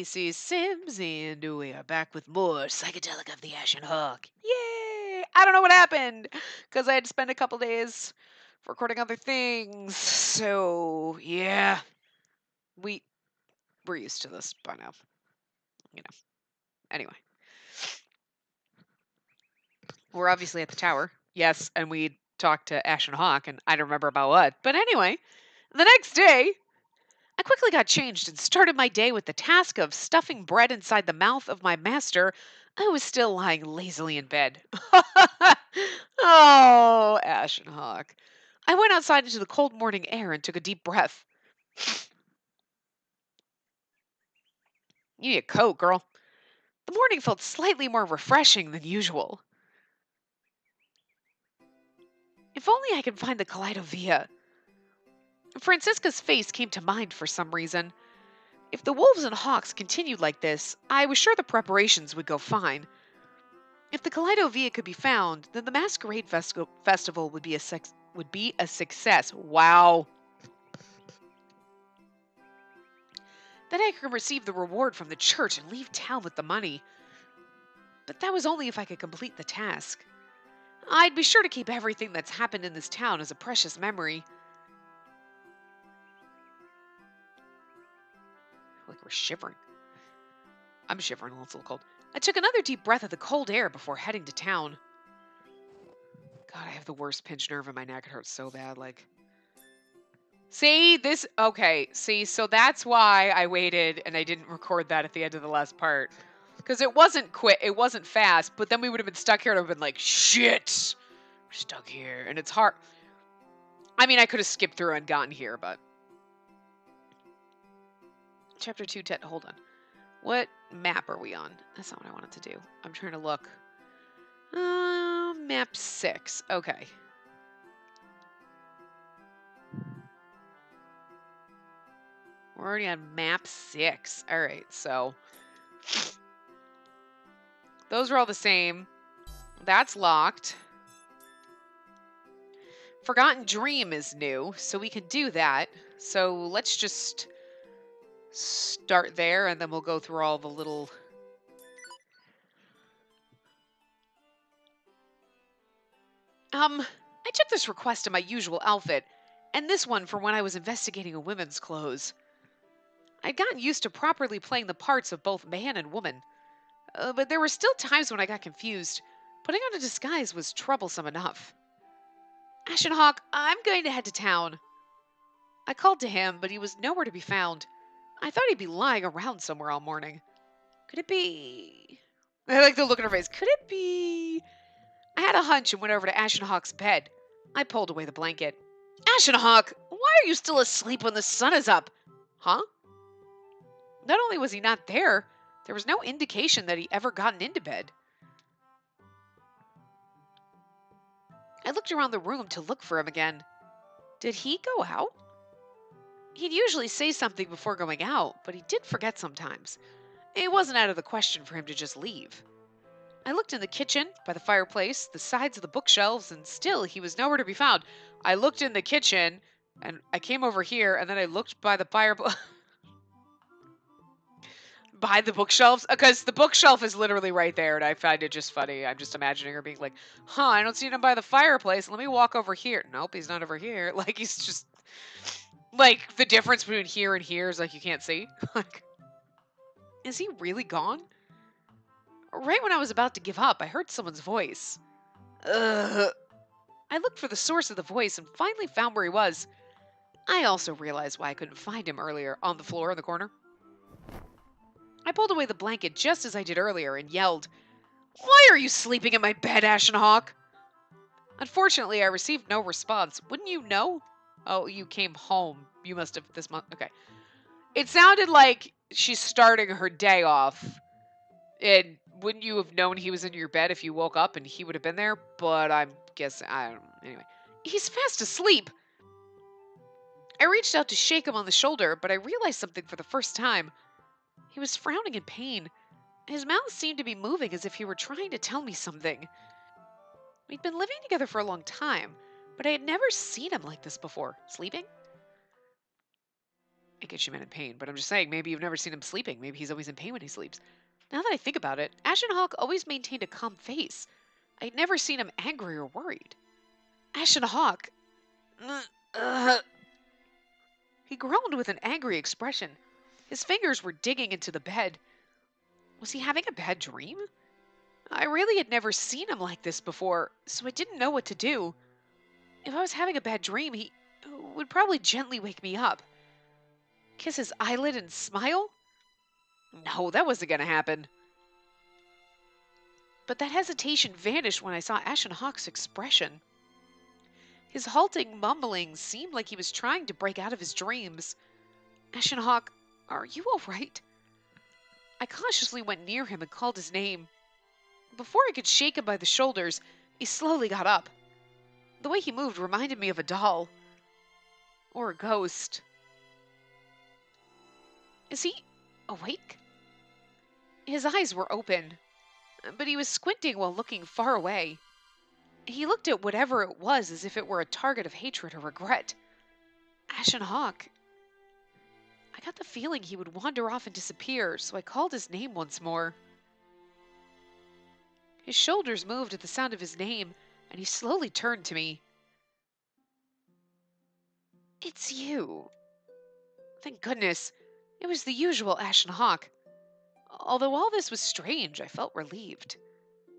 Spacey Sims, and we are back with more Psychedelica of the Ashen Hawk. Yay! I don't know what happened because I had to spend a couple days recording other things. So yeah, we we're used to this by now. You know. Anyway, we're obviously at the tower. Yes, and we talked to Ashen Hawk, and I don't remember about what. But anyway, the next day, I quickly got changed and started my day with the task of stuffing bread inside the mouth of my master, who was still lying lazily in bed. Oh, Ashen Hawk. I went outside into the cold morning air and took a deep breath. You need a coat, girl. The morning felt slightly more refreshing than usual. If only I could find the Kaleidovia. Francisca's face came to mind for some reason. If the wolves and hawks continued like this, I was sure the preparations would go fine. If the Kaleidovia could be found, then the Masquerade Festival would be a success. Wow. Then I could receive the reward from the church and leave town with the money. But that was only if I could complete the task. I'd be sure to keep everything that's happened in this town as a precious memory. Like we're shivering. I'm shivering, it's a little cold. I took another deep breath of the cold air before heading to town. God, I have the worst pinched nerve in my neck. It hurts so bad, like... See, this... Okay, see, so that's why I waited and I didn't record that at the end of the last part. Because it wasn't quick, it wasn't fast, but then we would have been stuck here and I would have been like, shit! We're stuck here. And it's hard. I mean, I could have skipped through and gotten here, but... Chapter 2, hold on. What map are we on? That's not what I wanted to do. I'm trying to look. Map 6. Okay. We're already on map 6. All right, so those are all the same. That's locked. Forgotten Dream is new, so we can do that. So let's just start there, and then we'll go through all the little... I took this request in my usual outfit, and this one for when I was investigating a women's clothes. I'd gotten used to properly playing the parts of both man and woman, but there were still times when I got confused. Putting on a disguise was troublesome enough. Ashen Hawk, I'm going to head to town. I called to him, but he was nowhere to be found. I thought he'd be lying around somewhere all morning. Could it be... I like the look in her face. Could it be... I had a hunch and went over to Ashen Hawk's bed. I pulled away the blanket. Ashen Hawk, why are you still asleep when the sun is up? Huh? Not only was he not there, there was no indication that he ever gotten into bed. I looked around the room to look for him again. Did he go out? He'd usually say something before going out, but he did forget sometimes. It wasn't out of the question for him to just leave. I looked in the kitchen, by the fireplace, the sides of the bookshelves, and still he was nowhere to be found. I looked in the kitchen, and I came over here, and then I looked by the fireplace. By the bookshelves, because the bookshelf is literally right there, and I find it just funny. I'm just imagining her being like, I don't see him by the fireplace. Let me walk over here. Nope, he's not over here. Like, he's just... Like, the difference between here and here is, like, you can't see. Like, is he really gone? Right when I was about to give up, I heard someone's voice. Ugh. I looked for the source of the voice and finally found where he was. I also realized why I couldn't find him earlier, on the floor in the corner. I pulled away the blanket just as I did earlier and yelled, Why are you sleeping in my bed, Ashen Hawk? Unfortunately, I received no response. Wouldn't you know? Oh, you came home. You must have this month. Okay. It sounded like she's starting her day off. And wouldn't you have known he was in your bed if you woke up and he would have been there? But I'm guessing, I don't know. Anyway, he's fast asleep. I reached out to shake him on the shoulder, but I realized something for the first time. He was frowning in pain. His mouth seemed to be moving as if he were trying to tell me something. We'd been living together for a long time, but I had never seen him like this before. Sleeping? I get you meant in pain, but I'm just saying, maybe you've never seen him sleeping. Maybe he's always in pain when he sleeps. Now that I think about it, Ashen Hawk always maintained a calm face. I'd never seen him angry or worried. Ashen Hawk. Uh, he groaned with an angry expression. His fingers were digging into the bed. Was he having a bad dream? I really had never seen him like this before, so I didn't know what to do. If I was having a bad dream, he would probably gently wake me up. Kiss his eyelid and smile? No, that wasn't going to happen. But that hesitation vanished when I saw Ashen Hawk's expression. His halting mumbling seemed like he was trying to break out of his dreams. Ashen Hawk, are you all right? I cautiously went near him and called his name. Before I could shake him by the shoulders, he slowly got up. The way he moved reminded me of a doll. Or a ghost. Is he awake? His eyes were open, but he was squinting while looking far away. He looked at whatever it was as if it were a target of hatred or regret. Ashen Hawk. I got the feeling he would wander off and disappear, so I called his name once more. His shoulders moved at the sound of his name, and he slowly turned to me. It's you. Thank goodness. It was the usual Ashen Hawk. Although all this was strange, I felt relieved.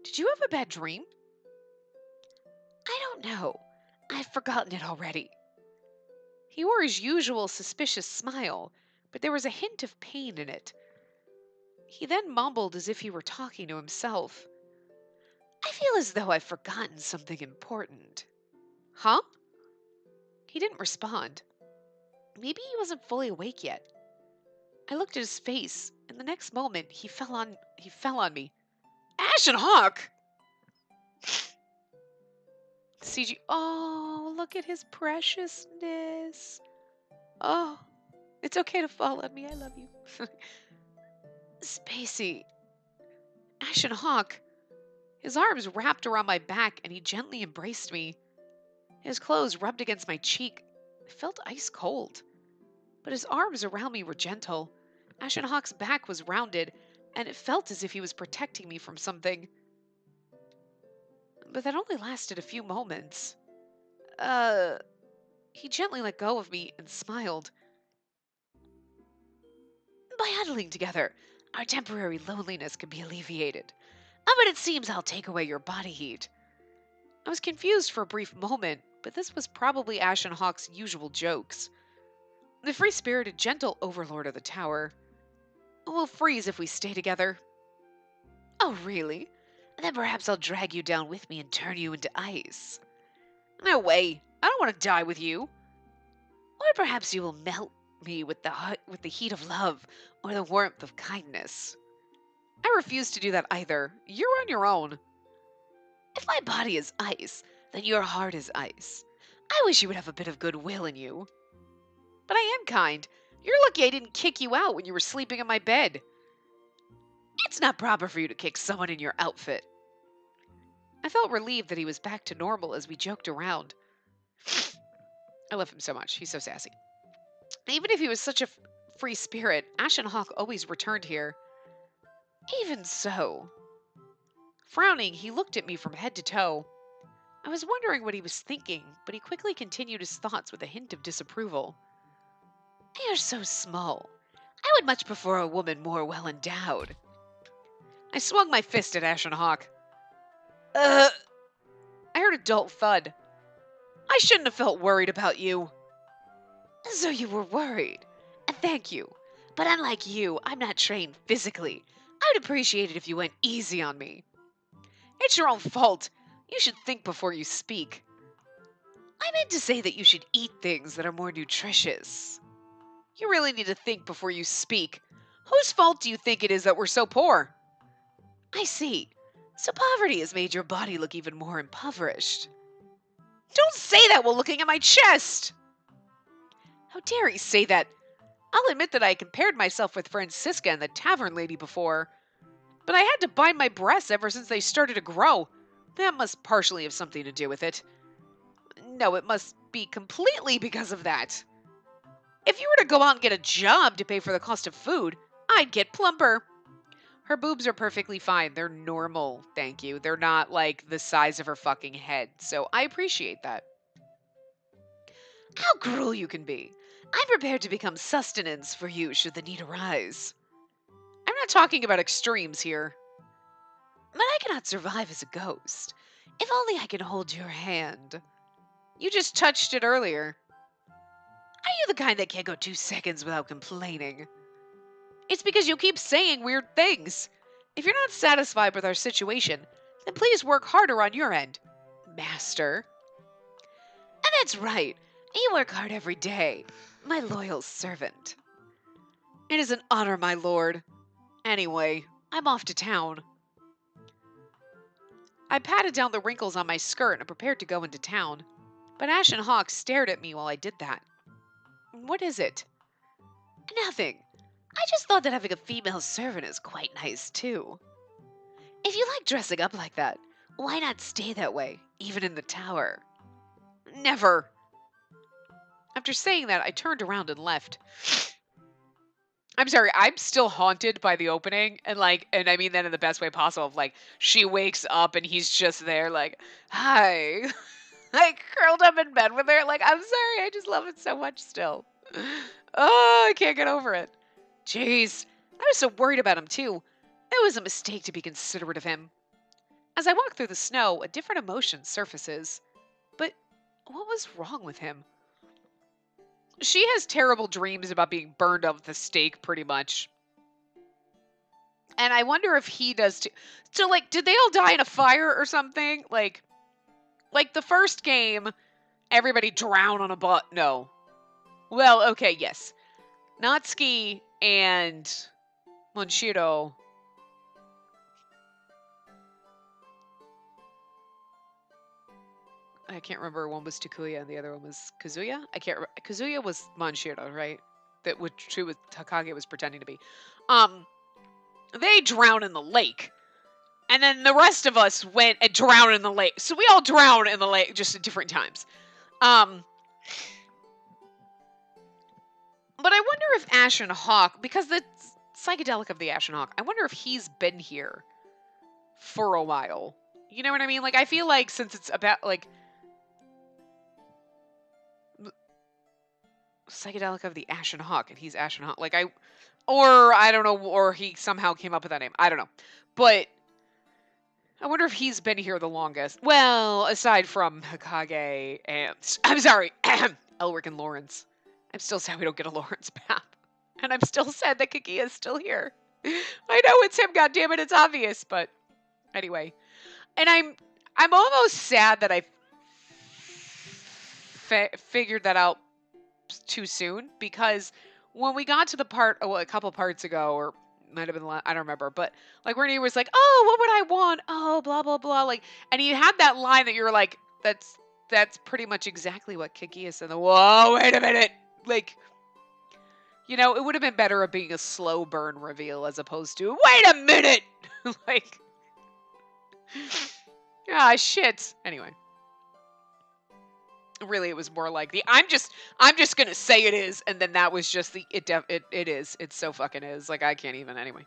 Did you have a bad dream? I don't know. I've forgotten it already. He wore his usual suspicious smile, but there was a hint of pain in it. He then mumbled as if he were talking to himself. I feel as though I've forgotten something important. Huh? He didn't respond. Maybe he wasn't fully awake yet. I looked at his face, and the next moment he fell on me. Ashen Hawk! CG. Oh, look at his preciousness. Oh, it's okay to fall on me. I love you. Spacey. Ashen Hawk. His arms wrapped around my back, and he gently embraced me. His clothes rubbed against my cheek. It felt ice cold. But his arms around me were gentle. Ashen Hawk's back was rounded, and it felt as if he was protecting me from something. But that only lasted a few moments. He gently let go of me and smiled. By huddling together, our temporary loneliness can be alleviated. But it seems I'll take away your body heat. I was confused for a brief moment, but this was probably Ashen Hawk's usual jokes. The free-spirited, gentle overlord of the tower. We'll freeze if we stay together. Oh, really? Then perhaps I'll drag you down with me and turn you into ice. No way. I don't want to die with you. Or perhaps you will melt me with the heat of love or the warmth of kindness. I refuse to do that either. You're on your own. If my body is ice, then your heart is ice. I wish you would have a bit of goodwill in you. But I am kind. You're lucky I didn't kick you out when you were sleeping in my bed. It's not proper for you to kick someone in your outfit. I felt relieved that he was back to normal as we joked around. I love him so much. He's so sassy. Even if he was such a free spirit, Ashen Hawk always returned here. Even so. Frowning, he looked at me from head to toe. I was wondering what he was thinking, but he quickly continued his thoughts with a hint of disapproval. You're so small. I would much prefer a woman more well endowed. I swung my fist at Ashen Hawk. I heard a dull thud. I shouldn't have felt worried about you. So you were worried. Thank you. But unlike you, I'm not trained physically. I'd appreciate it if you went easy on me. It's your own fault. You should think before you speak. I meant to say that you should eat things that are more nutritious. You really need to think before you speak. Whose fault do you think it is that we're so poor? I see. So poverty has made your body look even more impoverished. Don't say that while looking at my chest! How dare he say that? I'll admit that I compared myself with Francisca and the tavern lady before. But I had to bind my breasts ever since they started to grow. That must partially have something to do with it. No, it must be completely because of that. If you were to go out and get a job to pay for the cost of food, I'd get plumper. Her boobs are perfectly fine. They're normal, thank you. They're not like the size of her fucking head. So I appreciate that. How cruel you can be. I'm prepared to become sustenance for you should the need arise. I'm not talking about extremes here. But I cannot survive as a ghost. If only I could hold your hand. You just touched it earlier. Are you the kind that can't go 2 seconds without complaining? It's because you keep saying weird things. If you're not satisfied with our situation, then please work harder on your end, Master. And that's right. You work hard every day, my loyal servant. It is an honor, my lord. Anyway, I'm off to town. I patted down the wrinkles on my skirt and prepared to go into town, but Ashen Hawk stared at me while I did that. What is it? Nothing. I just thought that having a female servant is quite nice, too. If you like dressing up like that, why not stay that way, even in the tower? Never. After saying that, I turned around and left. I'm sorry, I'm still haunted by the opening, and I mean that in the best way possible. Of like, she wakes up and he's just there, like, hi, like curled up in bed with her. Like, I'm sorry, I just love it so much still. Oh, I can't get over it. Jeez, I was so worried about him too. It was a mistake to be considerate of him. As I walk through the snow, a different emotion surfaces. But what was wrong with him? She has terrible dreams about being burned up with a stake, pretty much. And I wonder if he does too. So, like, did they all die in a fire or something? Like the first game, everybody drowned on a boat. No. Well, okay, yes. Natsuki and Monshiro. I can't remember. One was Takuya and the other one was Kazuya. I can't remember. Kazuya was Monshiro, right? That which true with Takage was pretending to be. They drowned in the lake. And then the rest of us went and drowned in the lake. So we all drowned in the lake just at different times. But I wonder if Ashen Hawk, because the psychedelic of the Ashen Hawk, I wonder if he's been here for a while. You know what I mean? Like, I feel like since it's about, like, psychedelic of the Ashen Hawk, and he's Ashen Hawk. Like, or I don't know, or he somehow came up with that name. I don't know. But I wonder if he's been here the longest. Well, aside from Hokage and... I'm sorry, Elric and Lawrence. I'm still sad we don't get a Lawrence path. And I'm still sad that Kaguya is still here. I know it's him, goddammit, it's obvious, but... Anyway. And I'm almost sad that I figured that out too soon, because when we got to the part, a couple parts ago, or might have been, I don't remember, but like where he was like, oh, what would I want? Oh, blah, blah, blah. Like, and he had that line that you were like, that's pretty much exactly what Kaguya said. Whoa, wait a minute. Like, you know, it would have been better of being a slow burn reveal as opposed to, wait a minute. Like, ah, shit. Anyway. Really, it was more like the I'm just gonna say it is, and then that was just the it is. It so fucking is. Like, I can't even anyway.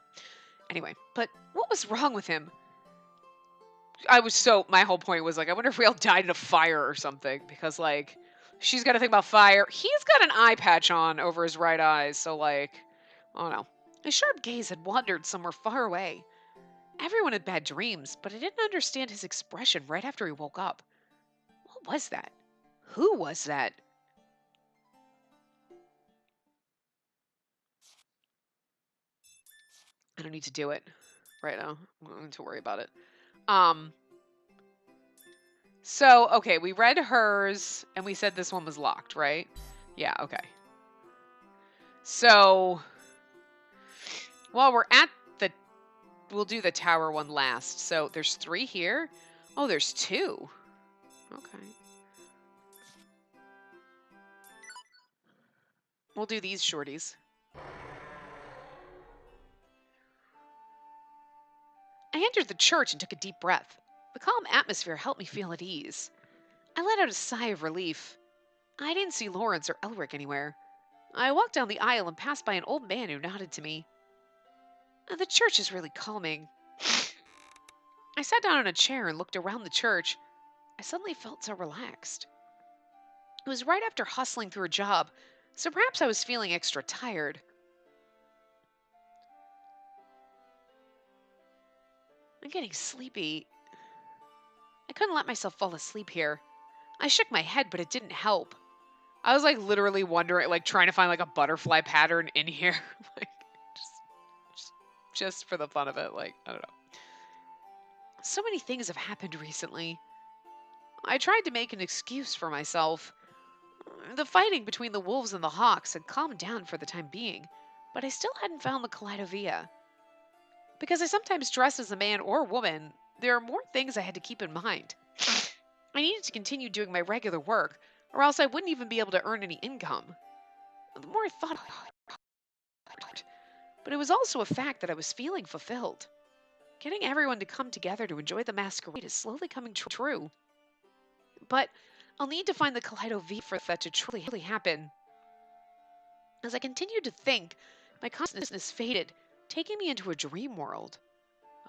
But what was wrong with him? My whole point was like, I wonder if we all died in a fire or something, because like she's got to think about fire. He's got an eye patch on over his right eye, so like, I don't know. His sharp gaze had wandered somewhere far away. Everyone had bad dreams, but I didn't understand his expression right after he woke up. What was that? Who was that? I don't need to do it right now. I don't need to worry about it. So, okay, we read hers, and we said this one was locked, right? Yeah, okay. So, while we're at we'll do the tower one last. So, there's 3 here. Oh, there's 2. Okay. We'll do these shorties. I entered the church and took a deep breath. The calm atmosphere helped me feel at ease. I let out a sigh of relief. I didn't see Lawrence or Elric anywhere. I walked down the aisle and passed by an old man who nodded to me. The church is really calming. I sat down in a chair and looked around the church. I suddenly felt so relaxed. It was right after hustling through a job, so perhaps I was feeling extra tired. I'm getting sleepy. I couldn't let myself fall asleep here. I shook my head, but it didn't help. I was like literally wondering, like trying to find like a butterfly pattern in here. like just, just for the fun of it. Like, I don't know. So many things have happened recently. I tried to make an excuse for myself. The fighting between the wolves and the hawks had calmed down for the time being, but I still hadn't found the Kaleidovia. Because I sometimes dress as a man or woman, there are more things I had to keep in mind. I needed to continue doing my regular work, or else I wouldn't even be able to earn any income. The more I thought about it, but it was also a fact that I was feeling fulfilled. Getting everyone to come together to enjoy the masquerade is slowly coming true. But I'll need to find the Kaleidovia for that to truly happen. As I continued to think, my consciousness faded, taking me into a dream world.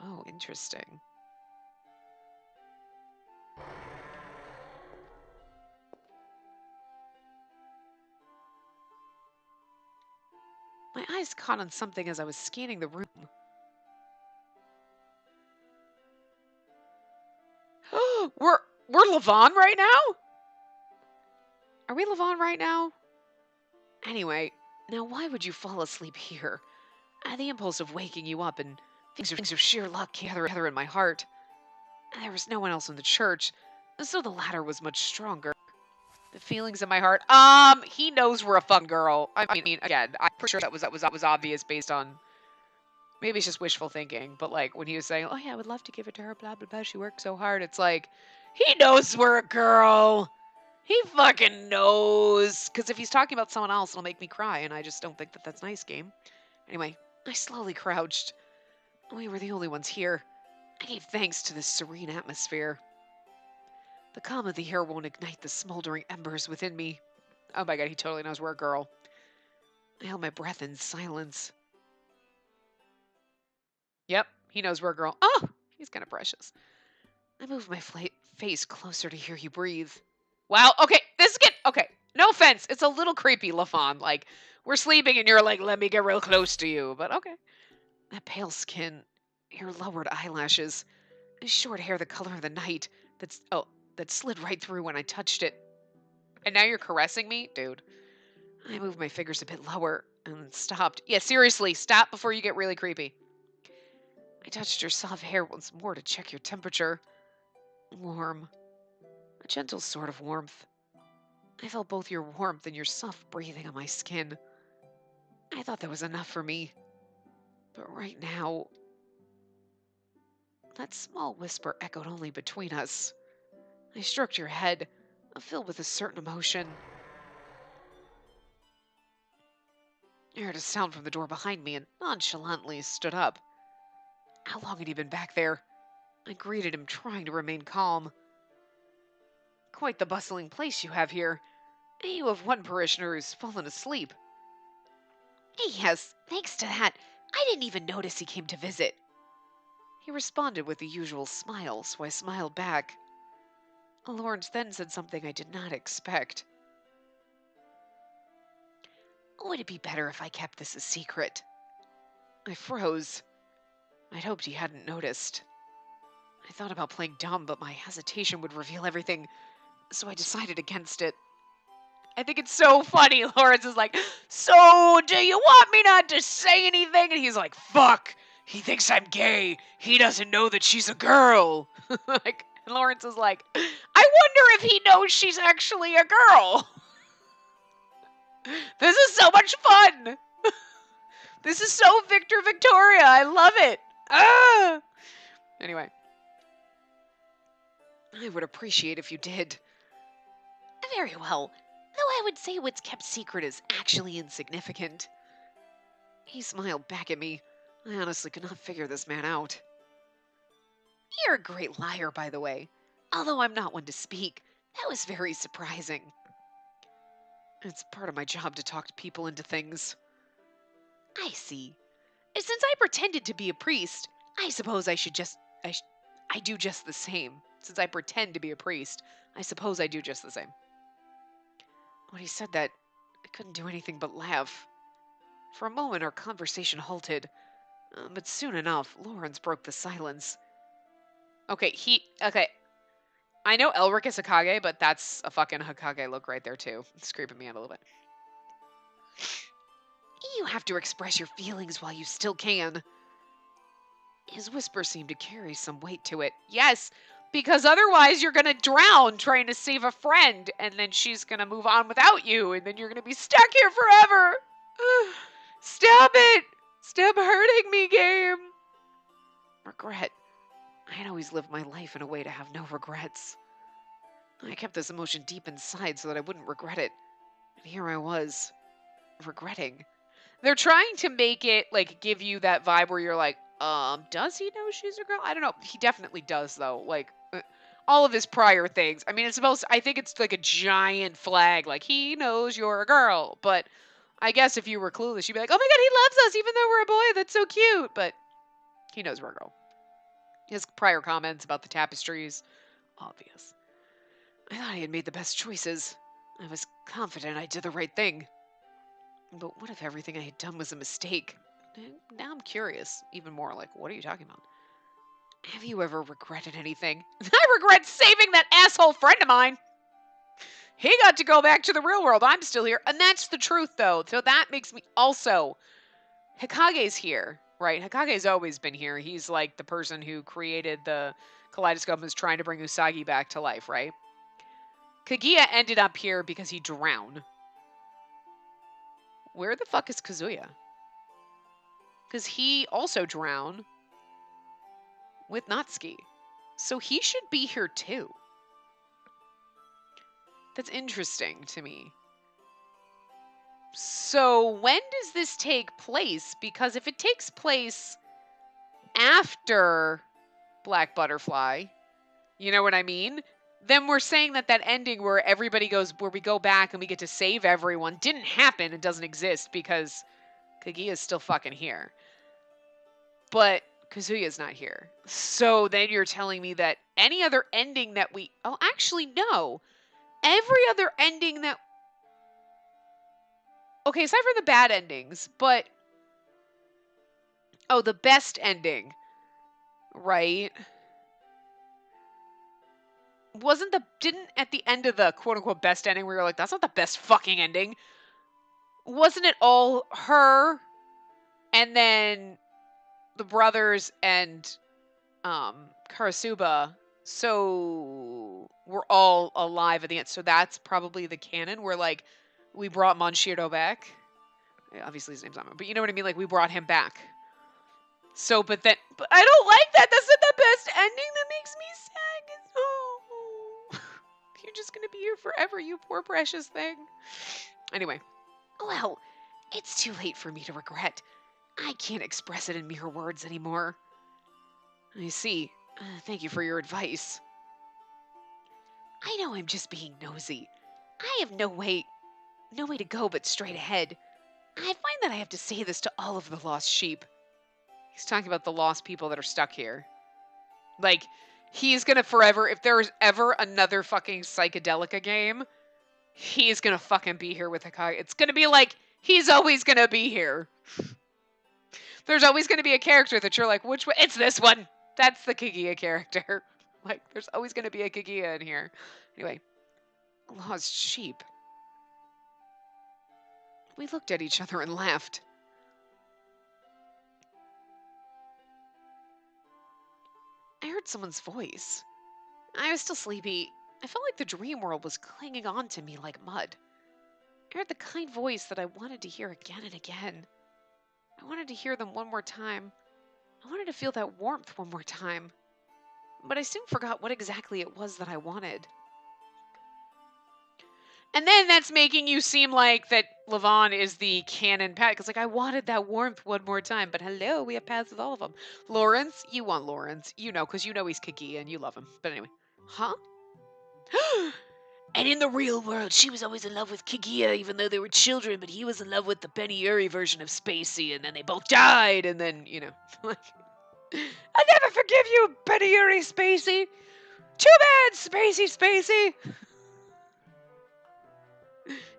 Oh, interesting. My eyes caught on something as I was scanning the room. we're Levon right now? Are we Levon right now? Anyway, now why would you fall asleep here? I had the impulse of waking you up, and things of sheer luck together in my heart. There was no one else in the church, so the latter was much stronger. The feelings in my heart. He knows we're a fun girl. I mean, again, I'm pretty sure that was obvious based on maybe it's just wishful thinking. But like when he was saying, "Oh yeah, I would love to give it to her," blah blah blah. She worked so hard. It's like he knows we're a girl. He fucking knows. Because if he's talking about someone else, it'll make me cry, and I just don't think that that's nice, game. Anyway, I slowly crouched. We were the only ones here. I gave thanks to this serene atmosphere. The calm of the air won't ignite the smoldering embers within me. Oh my god, he totally knows we're a girl. I held my breath in silence. Yep, he knows we're a girl. Oh, he's kind of precious. I moved my face closer to hear you breathe. Wow, okay, this is good. Okay, no offense. It's a little creepy, LaFawn. Like, we're sleeping and you're like, let me get real close to you. But okay. That pale skin, your lowered eyelashes, short hair the color of the night that slid right through when I touched it. And now you're caressing me? Dude. I moved my fingers a bit lower and stopped. Yeah, seriously, stop before you get really creepy. I touched your soft hair once more to check your temperature. Warm. A gentle sort of warmth. I felt both your warmth and your soft breathing on my skin. I thought that was enough for me. But right now, that small whisper echoed only between us. I stroked your head, filled with a certain emotion. I heard a sound from the door behind me and nonchalantly stood up. How long had he been back there? I greeted him, trying to remain calm. Quite the bustling place you have here. You have one parishioner who's fallen asleep. Yes, thanks to that, I didn't even notice he came to visit. He responded with the usual smile, so I smiled back. Lawrence then said something I did not expect. Would it be better if I kept this a secret? I froze. I'd hoped he hadn't noticed. I thought about playing dumb, but my hesitation would reveal everything, so I decided against it. I think it's so funny. Lawrence is like, so do you want me not to say anything? And he's like, fuck. He thinks I'm gay. He doesn't know that she's a girl. Like, and Lawrence is like, I wonder if he knows she's actually a girl. This is so much fun. This is so Victor Victoria. I love it. Ah. Anyway. I would appreciate if you did. Very well. Though I would say what's kept secret is actually insignificant. He smiled back at me. I honestly could not figure this man out. You're a great liar, by the way. Although I'm not one to speak, that was very surprising. It's part of my job to talk people into things. I see. And since I pretended to be a priest, I suppose I should just. I do just the same. Since I pretend to be a priest, I suppose I do just the same. When he said that, I couldn't do anything but laugh. For a moment, our conversation halted. But soon enough, Lawrence broke the silence. Okay, Okay. I know Elric is Hokage, but that's a fucking Hokage look right there, too. It's creeping me out a little bit. You have to express your feelings while you still can. His whisper seemed to carry some weight to it. Yes, because otherwise you're going to drown trying to save a friend, and then she's going to move on without you, and then you're going to be stuck here forever. Stop it! Stop hurting me, game! Regret. I had always lived my life in a way to have no regrets. I kept this emotion deep inside so that I wouldn't regret it. And here I was, regretting. They're trying to make it, like, give you that vibe where you're like, does he know she's a girl? I don't know. He definitely does, though. Like, all of his prior things. I mean, I think it's like a giant flag, like, he knows you're a girl. But I guess if you were clueless, you'd be like, oh my god, he loves us, even though we're a boy. That's so cute. But he knows we're a girl. His prior comments about the tapestries, obvious. I thought I had made the best choices. I was confident I did the right thing. But what if everything I had done was a mistake? Now I'm curious, even more, like, what are you talking about? Have you ever regretted anything? I regret saving that asshole friend of mine! He got to go back to the real world. I'm still here. And that's the truth, though. So that makes me also... Hokage's here, right? Hokage's always been here. He's like the person who created the kaleidoscope and was trying to bring Usagi back to life, right? Kaguya ended up here because he drowned. Where the fuck is Kazuya? Because he also drowned with Natsuki. So he should be here too. That's interesting to me. So when does this take place? Because if it takes place after Black Butterfly, you know what I mean? Then we're saying that ending where everybody goes, where we go back and we get to save everyone, didn't happen and doesn't exist because Kaguya's still fucking here. But Kazuya's not here. So then you're telling me that any other ending that we... Oh, actually, no. Every other ending that... Okay, aside from the bad endings, but... Oh, the best ending. Right? Didn't at the end of the quote-unquote best ending where you're like, that's not the best fucking ending. Wasn't it all her and then the brothers and Karasuba? So we're all alive at the end. So that's probably the canon where, like, we brought Monshiro back. Obviously his name's not, but you know what I mean? Like, we brought him back. So, but I don't like that. That's not the best ending. That makes me sad. Oh, you're just gonna be here forever, you poor precious thing. Anyway, well, it's too late for me to regret. I can't express it in mere words anymore. I see. Thank you for your advice. I know I'm just being nosy. I have no way to go but straight ahead. I find that I have to say this to all of the lost sheep. He's talking about the lost people that are stuck here. Like, he's gonna forever, if there's ever another fucking Psychedelica game, he's gonna fucking be here with Hokage. It's gonna be like, he's always gonna be here. There's always gonna be a character that you're like, which one? It's this one. That's the Kaguya character. Like, there's always gonna be a Kaguya in here. Anyway, lost sheep. We looked at each other and laughed. I heard someone's voice. I was still sleepy. I felt like the dream world was clinging on to me like mud. I heard the kind voice that I wanted to hear again and again. I wanted to hear them one more time. I wanted to feel that warmth one more time. But I soon forgot what exactly it was that I wanted. And then that's making you seem like that Levon is the canon path. Because, like, I wanted that warmth one more time. But hello, we have paths with all of them. Lawrence, you want Lawrence. You know, because you know he's Kaguya and you love him. But anyway. Huh? And in the real world, she was always in love with Kigia, even though they were children, but he was in love with the Benny Uri version of Spacey, and then they both died, and then, like, I'll never forgive you, Benny Uri Spacey! Too bad, Spacey!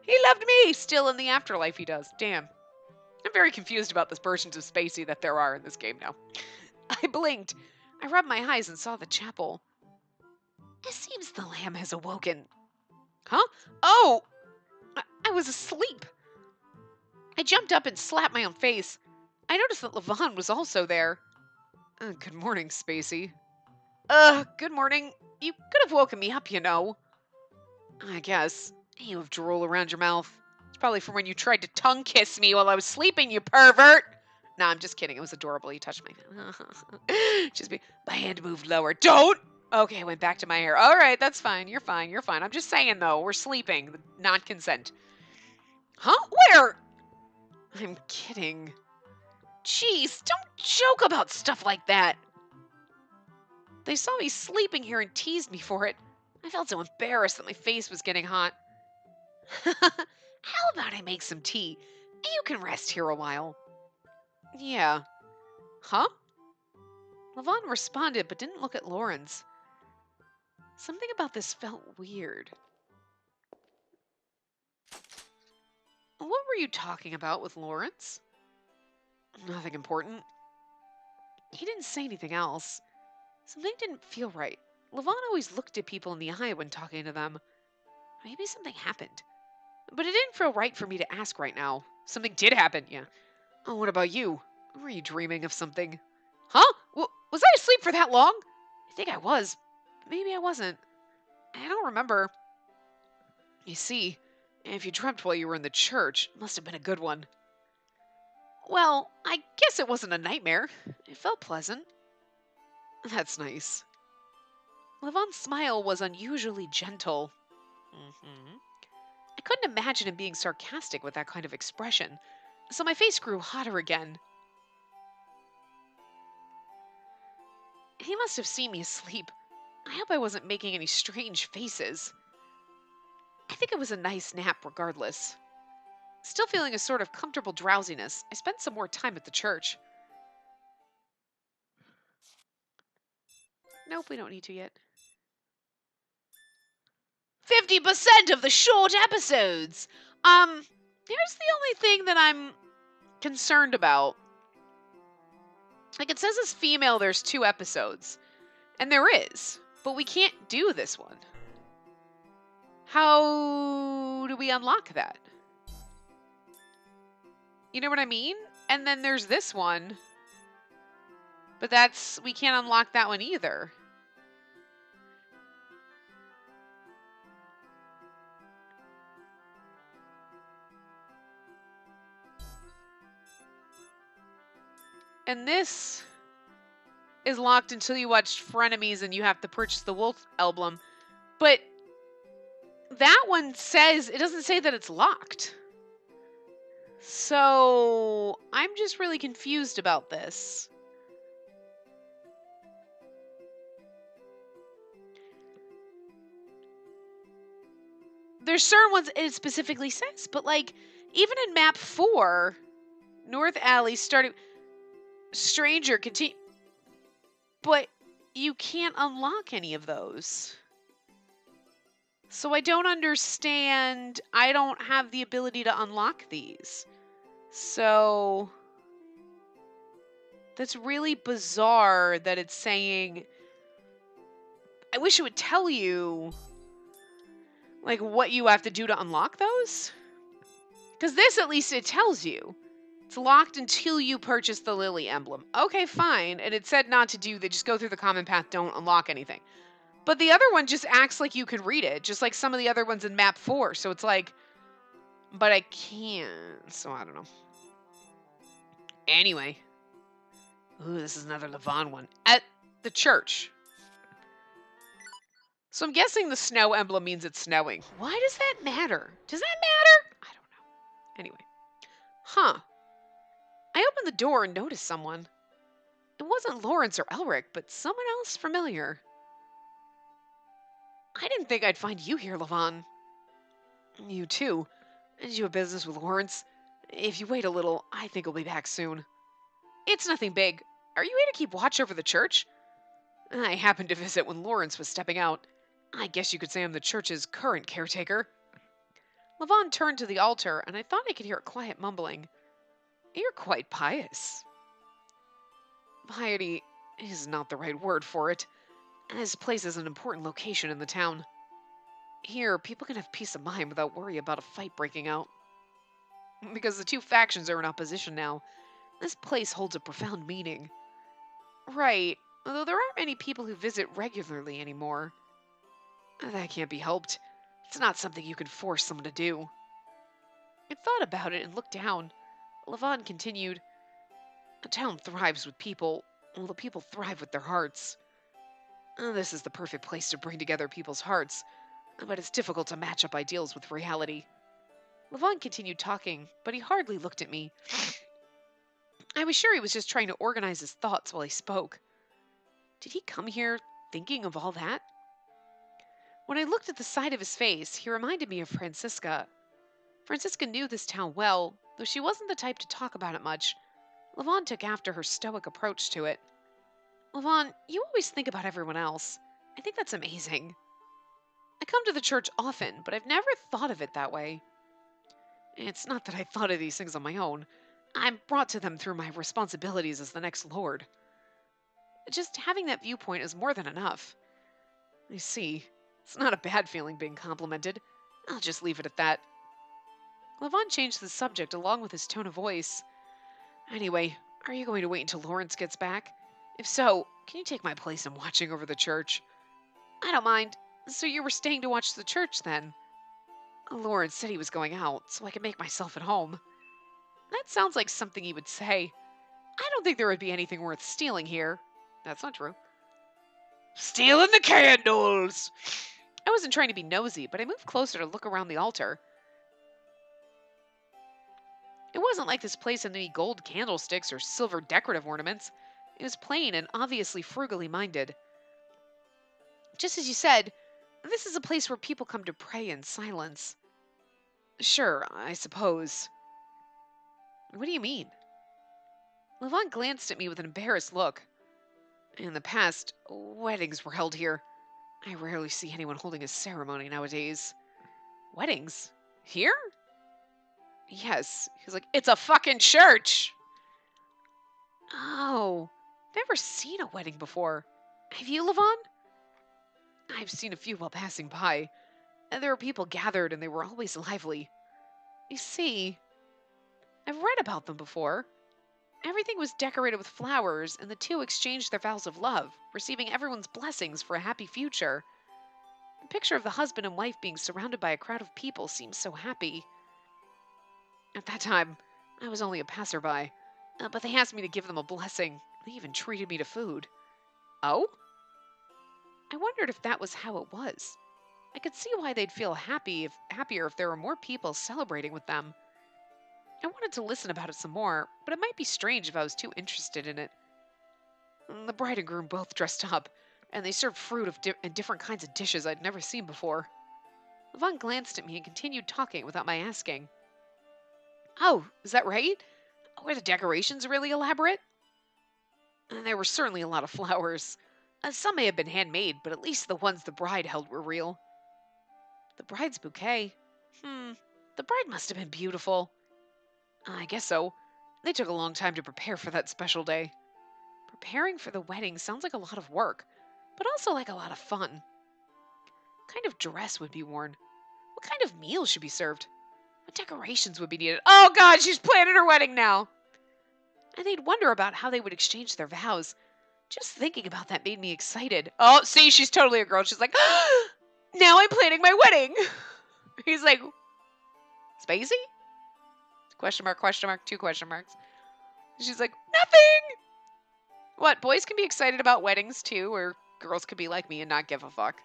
He loved me! Still in the afterlife, he does. Damn. I'm very confused about the versions of Spacey that there are in this game now. I blinked. I rubbed my eyes and saw the chapel. It seems the lamb has awoken. Huh? Oh! I was asleep. I jumped up and slapped my own face. I noticed that Levon was also there. Good morning, Spacey. Good morning. You could have woken me up, you know. I guess. You have drool around your mouth. It's probably from when you tried to tongue kiss me while I was sleeping, you pervert. No, I'm just kidding. It was adorable. You touched my just my hand moved lower. Don't! Okay, I went back to my hair. All right, that's fine. You're fine. You're fine. I'm just saying, though. We're sleeping. Not consent. Huh? Where? I'm kidding. Jeez, don't joke about stuff like that. They saw me sleeping here and teased me for it. I felt so embarrassed that my face was getting hot. How about I make some tea? You can rest here a while. Yeah. Huh? Levon responded but didn't look at Lawrence. Something about this felt weird. What were you talking about with Lawrence? Nothing important. He didn't say anything else. Something didn't feel right. Levon always looked at people in the eye when talking to them. Maybe something happened. But it didn't feel right for me to ask right now. Something did happen, yeah. Oh, what about you? Were you dreaming of something? Huh? Was I asleep for that long? I think I was. Maybe I wasn't. I don't remember. You see, if you dreamt while you were in the church, it must have been a good one. Well, I guess it wasn't a nightmare. It felt pleasant. That's nice. Levon's smile was unusually gentle. I couldn't imagine him being sarcastic with that kind of expression, so my face grew hotter again. He must have seen me asleep. I hope I wasn't making any strange faces. I think it was a nice nap regardless. Still feeling a sort of comfortable drowsiness, I spent some more time at the church. Nope, we don't need to yet. 50% of the short episodes! Here's the only thing that I'm concerned about. Like, it says as female there's 2 episodes. And there is. But we can't do this one. How do we unlock that? You know what I mean? And then there's this one. But we can't unlock that one either. And this is locked until you watch Frenemies and you have to purchase the Wolf album. But that one says, it doesn't say that it's locked. So I'm just really confused about this. There's certain ones it specifically says, but like even in map 4, North Alley started Stranger continue, but you can't unlock any of those. So I don't understand. I don't have the ability to unlock these. So that's really bizarre that it's saying. I wish it would tell you like what you have to do to unlock those. Because this at least it tells you. It's locked until you purchase the Lily emblem. Okay, fine. And it said not to do that. Just go through the common path. Don't unlock anything. But the other one just acts like you could read it. Just like some of the other ones in map 4. So it's like, but I can't. So I don't know. Anyway. Ooh, this is another Levon one. At the church. So I'm guessing the snow emblem means it's snowing. Why does that matter? Does that matter? I don't know. Anyway. Huh. I opened the door and noticed someone. It wasn't Lawrence or Elric, but someone else familiar. I didn't think I'd find you here, Levon. You too. And you have business with Lawrence? If you wait a little, I think he'll be back soon. It's nothing big. Are you here to keep watch over the church? I happened to visit when Lawrence was stepping out. I guess you could say I'm the church's current caretaker. Levon turned to the altar, and I thought I could hear a quiet mumbling. You're quite pious. Piety is not the right word for it. This place is an important location in the town. Here, people can have peace of mind without worry about a fight breaking out. Because the two factions are in opposition now, this place holds a profound meaning. Right, although there aren't many people who visit regularly anymore. That can't be helped. It's not something you can force someone to do. I thought about it and looked down. Levon continued, a town thrives with people, while the people thrive with their hearts. This is the perfect place to bring together people's hearts, but it's difficult to match up ideals with reality. Levon continued talking, but he hardly looked at me. I was sure he was just trying to organize his thoughts while he spoke. Did he come here thinking of all that? When I looked at the side of his face, he reminded me of Francisca. Francisca knew this town well, though she wasn't the type to talk about it much. Levon took after her stoic approach to it. Levon, you always think about everyone else. I think that's amazing. I come to the church often, but I've never thought of it that way. It's not that I thought of these things on my own. I'm brought to them through my responsibilities as the next lord. Just having that viewpoint is more than enough. You see, it's not a bad feeling being complimented. I'll just leave it at that. Levon changed the subject along with his tone of voice. Anyway, are you going to wait until Lawrence gets back? If so, can you take my place in watching over the church? I don't mind. So you were staying to watch the church then? Lawrence said he was going out, so I could make myself at home. That sounds like something he would say. I don't think there would be anything worth stealing here. That's not true. Stealing the candles! I wasn't trying to be nosy, but I moved closer to look around the altar. It wasn't like this place had any gold candlesticks or silver decorative ornaments. It was plain and obviously frugally minded. Just as you said, this is a place where people come to pray in silence. Sure, I suppose. What do you mean? Levon glanced at me with an embarrassed look. In the past, weddings were held here. I rarely see anyone holding a ceremony nowadays. Weddings? Here? Yes. He's like, it's a fucking church! Oh, never seen a wedding before. Have you, Levon? I've seen a few while passing by. And there were people gathered and they were always lively. You see, I've read about them before. Everything was decorated with flowers, and the two exchanged their vows of love, receiving everyone's blessings for a happy future. The picture of the husband and wife being surrounded by a crowd of people seems so happy. At that time, I was only a passerby, but they asked me to give them a blessing. They even treated me to food. Oh? I wondered if that was how it was. I could see why they'd feel happier if there were more people celebrating with them. I wanted to listen about it some more, but it might be strange if I was too interested in it. The bride and groom both dressed up, and they served fruit and different kinds of dishes I'd never seen before. Levon glanced at me and continued talking without my asking. Oh, is that right? Were the decorations really elaborate? There were certainly a lot of flowers. Some may have been handmade, but at least the ones the bride held were real. The bride's bouquet? The bride must have been beautiful. I guess so. They took a long time to prepare for that special day. Preparing for the wedding sounds like a lot of work, but also like a lot of fun. What kind of dress would be worn? What kind of meal should be served? What decorations would be needed? Oh God, she's planning her wedding now! And they'd wonder about how they would exchange their vows. Just thinking about that made me excited. Oh, see, she's totally a girl. She's like, now I'm planning my wedding. He's like, Spacey? Question mark, 2 question marks. She's like, nothing! What, boys can be excited about weddings too, or girls could be like me and not give a fuck.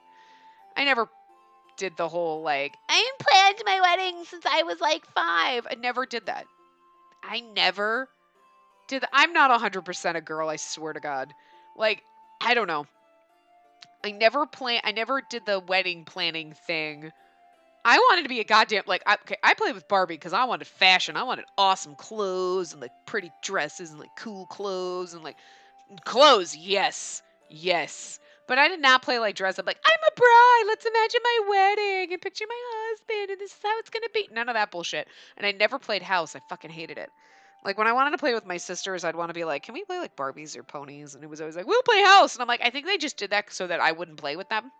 I never did the whole, like, I planned my wedding since I was like 5. I never did that. I never did that. I'm not 100% a girl, I swear to God. Like, I don't know. I never did the wedding planning thing. I wanted to be a goddamn like I played with Barbie because I wanted fashion. I wanted awesome clothes and like pretty dresses and like cool clothes and like clothes. Yes, yes. But I did not play like dress up like I'm a bride. Let's imagine my wedding and picture my husband and this is how it's gonna be. None of that bullshit. And I never played house. I fucking hated it. Like when I wanted to play with my sisters, I'd want to be like, "Can we play like Barbies or ponies?" And it was always like, "We'll play house." And I'm like, I think they just did that so that I wouldn't play with them.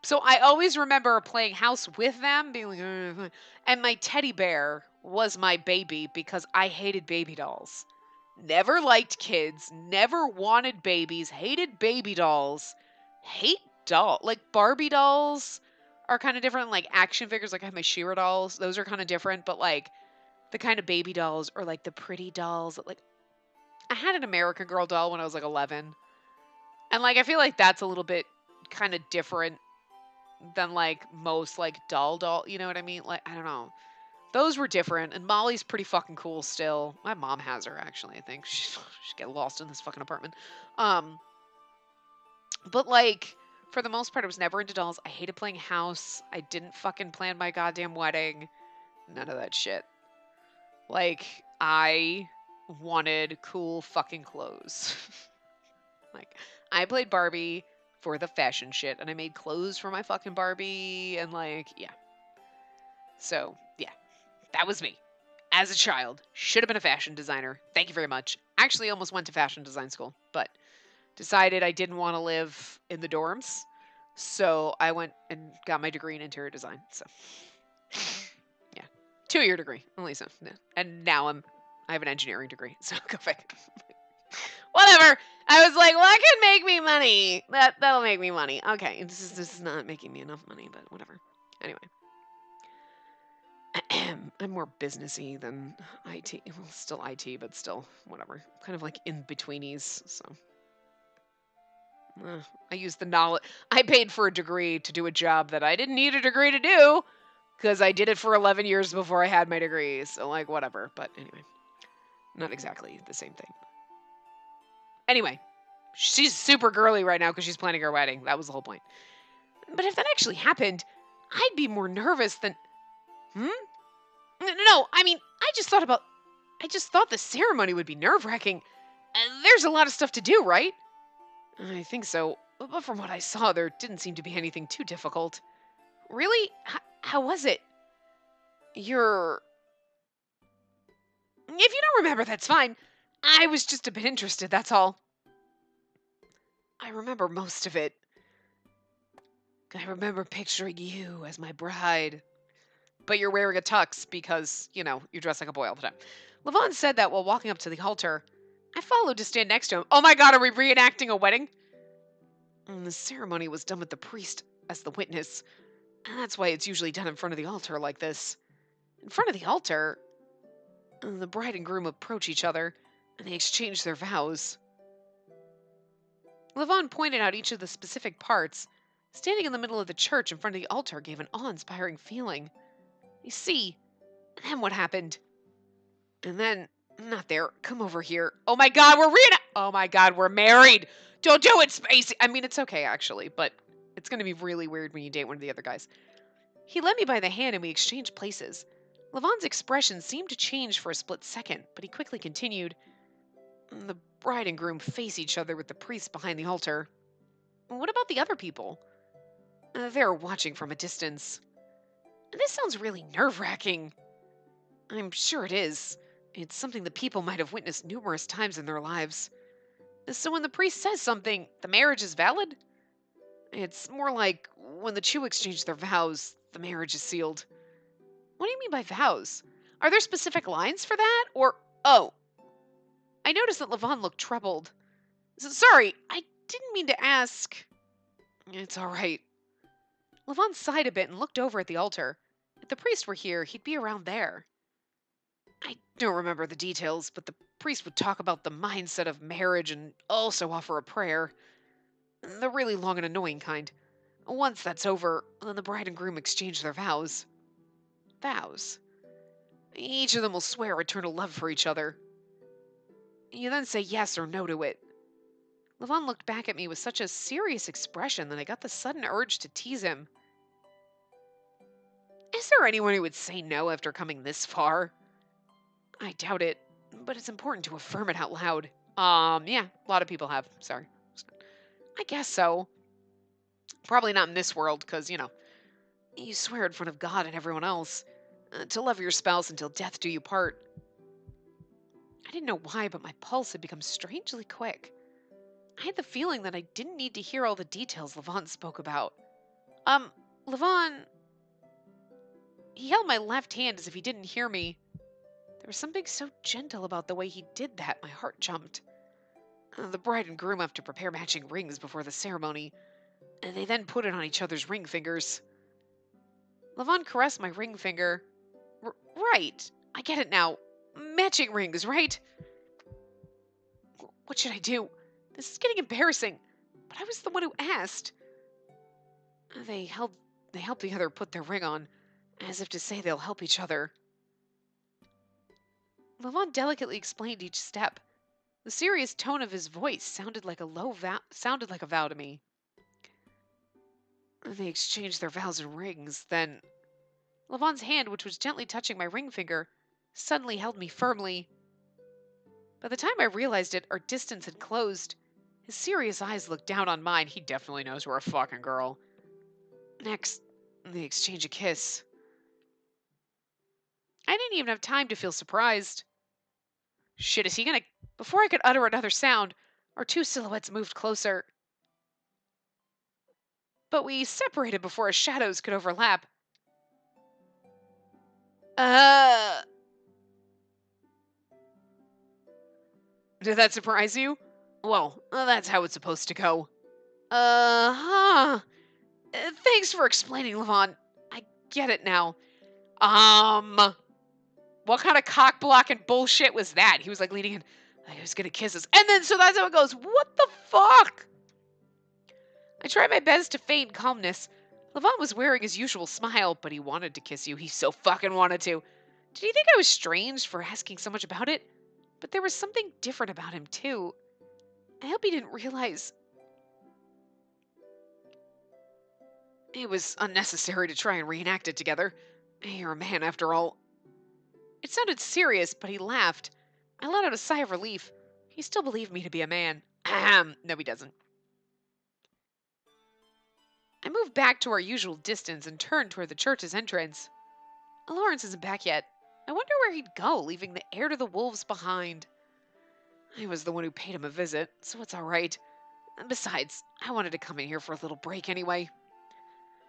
So I always remember playing house with them, being like, and my teddy bear was my baby because I hated baby dolls. Never liked kids, never wanted babies, hated baby dolls, hate like Barbie dolls are kind of different. Like action figures, like I have my She-Ra dolls, those are kind of different, but like the kind of baby dolls or like the pretty dolls that like I had an American Girl doll when I was like 11. And like I feel like that's a little bit kind of different than like most like doll, you know what I mean? Like I don't know. Those were different, and Molly's pretty fucking cool still. My mom has her actually. I think she's get lost in this fucking apartment. Um, but like for the most part, I was never into dolls. I hated playing house. I didn't fucking plan my goddamn wedding. None of that shit. Like I wanted cool fucking clothes. Like I played Barbie for the fashion shit, and I made clothes for my fucking Barbie, and like yeah. So yeah, that was me. As a child, should have been a fashion designer. Thank you very much. Actually, almost went to fashion design school, but decided I didn't want to live in the dorms. So I went and got my degree in interior design. So yeah, 2-year degree, only so. Yeah. And now I have an engineering degree. So go figure. Whatever. I was like, well, that can make me money. That'll make me money. Okay, this is not making me enough money, but whatever. Anyway. I'm more businessy than IT. Well, still IT, but still, whatever. Kind of like in betweenies. So I use the knowledge. I paid for a degree to do a job that I didn't need a degree to do because I did it for 11 years before I had my degree. So, like, whatever. But anyway, not exactly the same thing. Anyway, she's super girly right now because she's planning her wedding. That was the whole point. But if that actually happened, I'd be more nervous than. No, I mean, I just thought the ceremony would be nerve-wracking. There's a lot of stuff to do, right? I think so, but from what I saw, there didn't seem to be anything too difficult. Really? How was it? You're... If you don't remember, that's fine. I was just a bit interested, that's all. I remember most of it. I remember picturing you as my bride. But you're wearing a tux because, you know, you dress like a boy all the time. Levon said that while walking up to the altar. I followed to stand next to him. Oh my god, are we reenacting a wedding? And the ceremony was done with the priest as the witness. And that's why it's usually done in front of the altar like this. In front of the altar, the bride and groom approach each other, and they exchange their vows. Levon pointed out each of the specific parts. Standing in the middle of the church in front of the altar gave an awe-inspiring feeling. You see, and then what happened? And then, not there, come over here. Oh my god, oh my god, we're married! Don't do it, Spacey! I mean, it's okay, actually, but it's gonna be really weird when you date one of the other guys. He led me by the hand and we exchanged places. Levon's expression seemed to change for a split second, but he quickly continued. The bride and groom face each other with the priest behind the altar. What about the other people? They're watching from a distance. This sounds really nerve-wracking. I'm sure it is. It's something the people might have witnessed numerous times in their lives. So when the priest says something, the marriage is valid? It's more like when the two exchange their vows, the marriage is sealed. What do you mean by vows? Are there specific lines for that? Or, oh, I noticed that Levon looked troubled. Sorry, I didn't mean to ask. It's all right. Levon sighed a bit and looked over at the altar. If the priest were here, he'd be around there. I don't remember the details, but the priest would talk about the mindset of marriage and also offer a prayer. The really long and annoying kind. Once that's over, then the bride and groom exchange their vows. Vows. Each of them will swear eternal love for each other. You then say yes or no to it. Levon looked back at me with such a serious expression that I got the sudden urge to tease him. Is there anyone who would say no after coming this far? I doubt it, but it's important to affirm it out loud. Yeah, a lot of people have. Sorry. I guess so. Probably not in this world, because, you swear in front of God and everyone else to love your spouse until death do you part. I didn't know why, but my pulse had become strangely quick. I had the feeling that I didn't need to hear all the details Levon spoke about. Levon... He held my left hand as if he didn't hear me. There was something so gentle about the way he did that, my heart jumped. The bride and groom have to prepare matching rings before the ceremony, and they then put it on each other's ring fingers. Levon caressed my ring finger. Right, I get it now. Matching rings, right? What should I do? This is getting embarrassing, but I was the one who asked. They helped the other put their ring on, as if to say they'll help each other. Levon delicately explained each step. The serious tone of his voice sounded like a vow to me. They exchanged their vows and rings. Then Levon's hand, which was gently touching my ring finger, suddenly held me firmly. By the time I realized it, our distance had closed. His serious eyes looked down on mine. He definitely knows we're a fucking girl. Next, they exchange a kiss. I didn't even have time to feel surprised. Shit, is he gonna... Before I could utter another sound, our two silhouettes moved closer. But we separated before our shadows could overlap. Did that surprise you? Well, that's how it's supposed to go. Thanks for explaining, Levon. I get it now. What kind of cock-blocking bullshit was that? He was like leaning in, like he was gonna kiss us. And then, so that's how it goes. What the fuck? I tried my best to feign calmness. Levon was wearing his usual smile, but he wanted to kiss you. He so fucking wanted to. Did he think I was strange for asking so much about it? But there was something different about him, too. I hope he didn't realize it was unnecessary to try and reenact it together. You're a man, after all. It sounded serious, but he laughed. I let out a sigh of relief. He still believed me to be a man. No, he doesn't. I moved back to our usual distance and turned toward the church's entrance. Lawrence isn't back yet. I wonder where he'd go, leaving the heir to the wolves behind. I was the one who paid him a visit, so it's all right. Besides, I wanted to come in here for a little break anyway.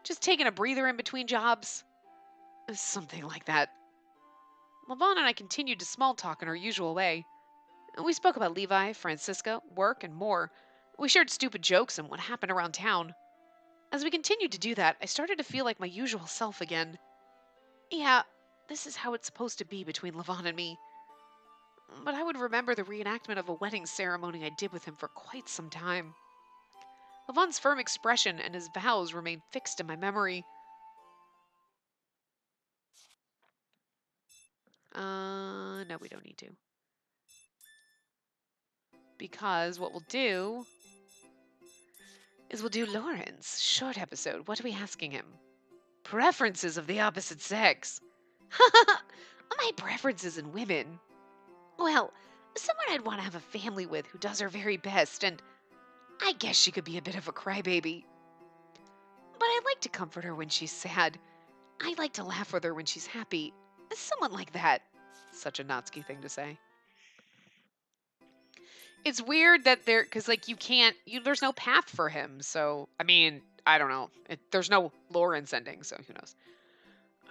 Just taking a breather in between jobs. Something like that. Levon and I continued to small talk in our usual way. We spoke about Levi, Francisca, work, and more. We shared stupid jokes and what happened around town. As we continued to do that, I started to feel like my usual self again. Yeah, this is how it's supposed to be between Levon and me. But I would remember the reenactment of a wedding ceremony I did with him for quite some time. Levon's firm expression and his vows remained fixed in my memory. No, we don't need to. Because what we'll do is we'll do Lawrence. Short episode. What are we asking him? Preferences of the opposite sex. My preferences in women. Well, someone I'd want to have a family with who does her very best, and I guess she could be a bit of a crybaby. But I like to comfort her when she's sad. I like to laugh with her when she's happy. Someone like that. Such a Natsuki thing to say. It's weird that because like there's no path for him. So, I mean, I don't know. There's no Lawrence ending, so who knows.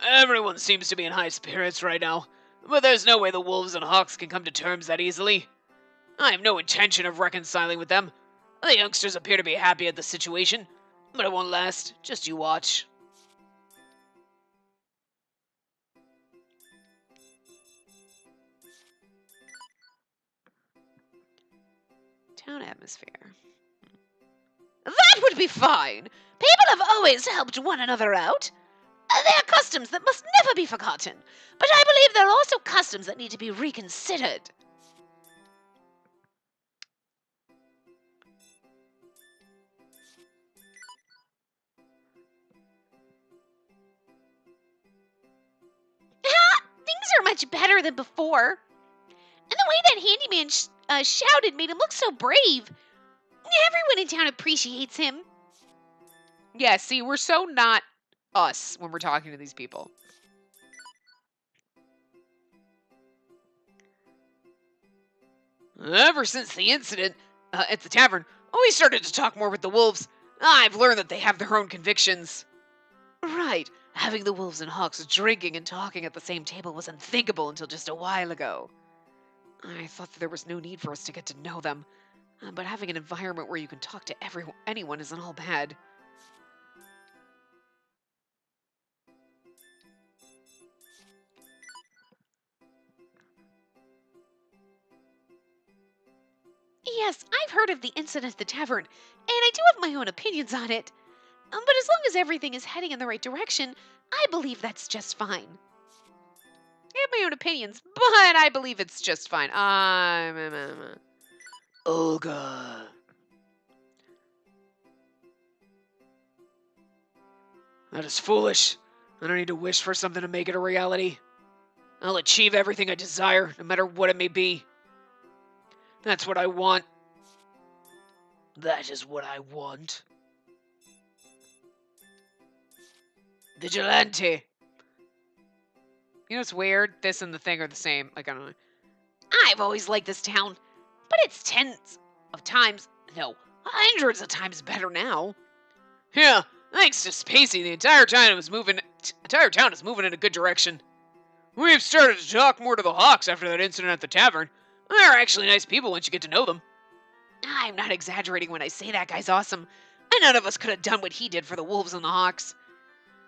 Everyone seems to be in high spirits right now, but there's no way the wolves and hawks can come to terms that easily. I have no intention of reconciling with them. The youngsters appear to be happy at the situation, but it won't last. Just you watch. Town atmosphere. That would be fine. People have always helped one another out. They are customs that must never be forgotten, but I believe there are also customs that need to be reconsidered. You're much better than before. And the way that handyman shouted made him look so brave. Everyone in town appreciates him. Yeah, see, we're so not us when we're talking to these people. Ever since the incident at the tavern, we started to talk more with the wolves. I've learned that they have their own convictions. Right. Having the wolves and hawks drinking and talking at the same table was unthinkable until just a while ago. I thought that there was no need for us to get to know them, but having an environment where you can talk to anyone isn't all bad. Yes, I've heard of the incident at the tavern, and I do have my own opinions on it. But as long as everything is heading in the right direction, I believe that's just fine. I have my own opinions, but I believe it's just fine. Olga. That is foolish. I don't need to wish for something to make it a reality. I'll achieve everything I desire, no matter what it may be. That's what I want. That is what I want. Vigilante. You know what's weird? This and the thing are the same. Like, I don't know. I've always liked this town, but it's tens of times, no, hundreds of times better now. Yeah, thanks to Spacey, the entire town is moving in a good direction. We've started to talk more to the Hawks after that incident at the tavern. They're actually nice people once you get to know them. I'm not exaggerating when I say that guy's awesome, and none of us could have done what he did for the Wolves and the Hawks.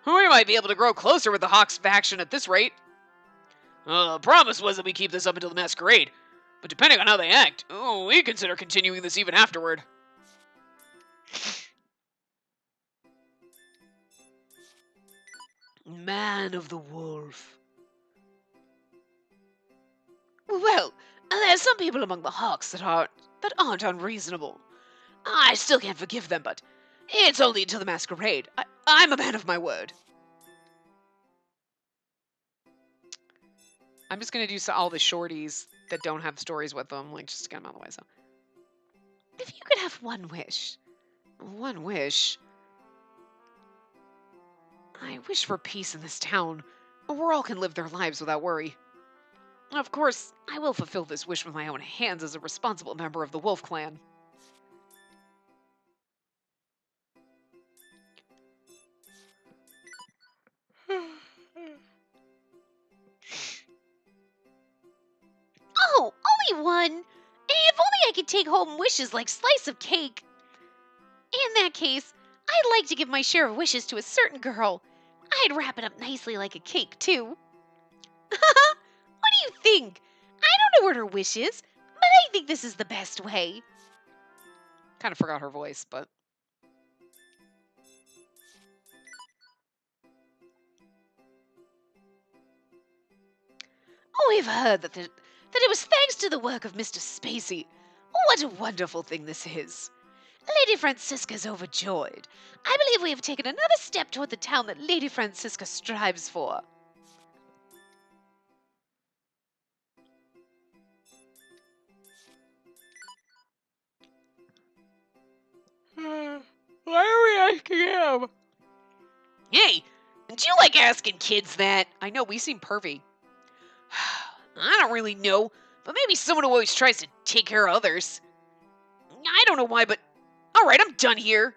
We might be able to grow closer with the Hawks faction at this rate. Promise was that we keep this up until the masquerade, but depending on how they act, we consider continuing this even afterward. Man of the Wolf. Well, there's some people among the Hawks that aren't unreasonable. I still can't forgive them, but it's only until the masquerade. I'm a man of my word. I'm just gonna do all the shorties that don't have stories with them, like just to get them out of the way. So, if you could have one wish, I wish for peace in this town, where all can live their lives without worry. Of course, I will fulfill this wish with my own hands as a responsible member of the Wolf Clan. Oh, only one. If only I could take home wishes like slice of cake. In that case, I'd like to give my share of wishes to a certain girl. I'd wrap it up nicely like a cake, too. What do you think? I don't know what her wish is, but I think this is the best way. Kind of forgot her voice, but... We've heard that it was thanks to the work of Mr. Spacey. What a wonderful thing this is. Lady Francisca's overjoyed. I believe we have taken another step toward the town that Lady Francisca strives for. Why are we asking him? Hey, do you like asking kids that? I know, we seem pervy. I don't really know, but maybe someone who always tries to take care of others. I don't know why, but alright, I'm done here.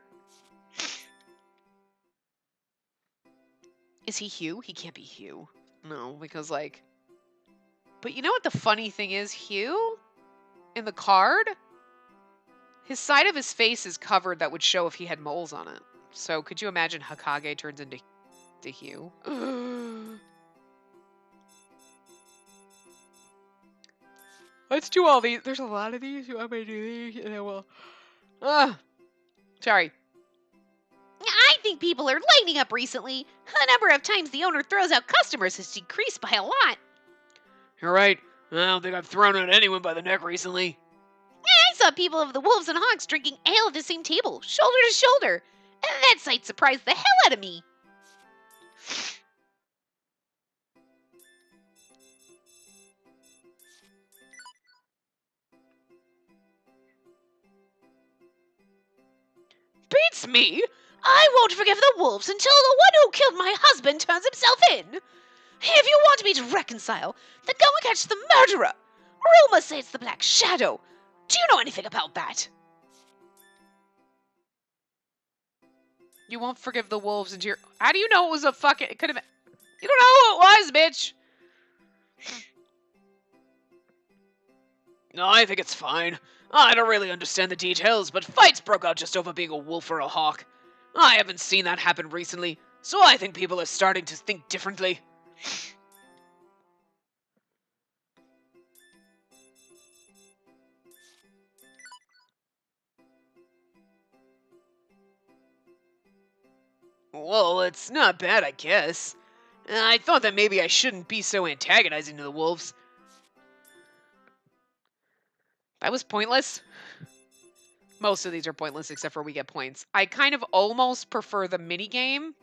Is he Hugh? He can't be Hugh. No, because, like... But you know what the funny thing is? Hugh? In the card? His side of his face is covered that would show if he had moles on it. So could you imagine Hokage turns into Hugh? Let's do all these. There's a lot of these. You want me to do these? And then we'll... Sorry. I think people are lightening up recently. The number of times the owner throws out customers has decreased by a lot. You're right. I don't think I've thrown out anyone by the neck recently. I saw people of the Wolves and Hawks drinking ale at the same table, shoulder to shoulder. And that sight surprised the hell out of me. beats me. I won't forgive the wolves until the one who killed my husband turns himself in. If you want me to reconcile, then go and catch the murderer. Rumors say it's the Black Shadow. Do you know anything about that? You won't forgive the wolves until How do you know it was a fucking... It could have been... You don't know who it was, bitch. No, I think it's fine. I don't really understand the details, but fights broke out just over being a wolf or a hawk. I haven't seen that happen recently, so I think people are starting to think differently. Well, it's not bad, I guess. I thought that maybe I shouldn't be so antagonizing to the wolves. That was pointless. Most of these are pointless except for we get points. I kind of almost prefer the mini game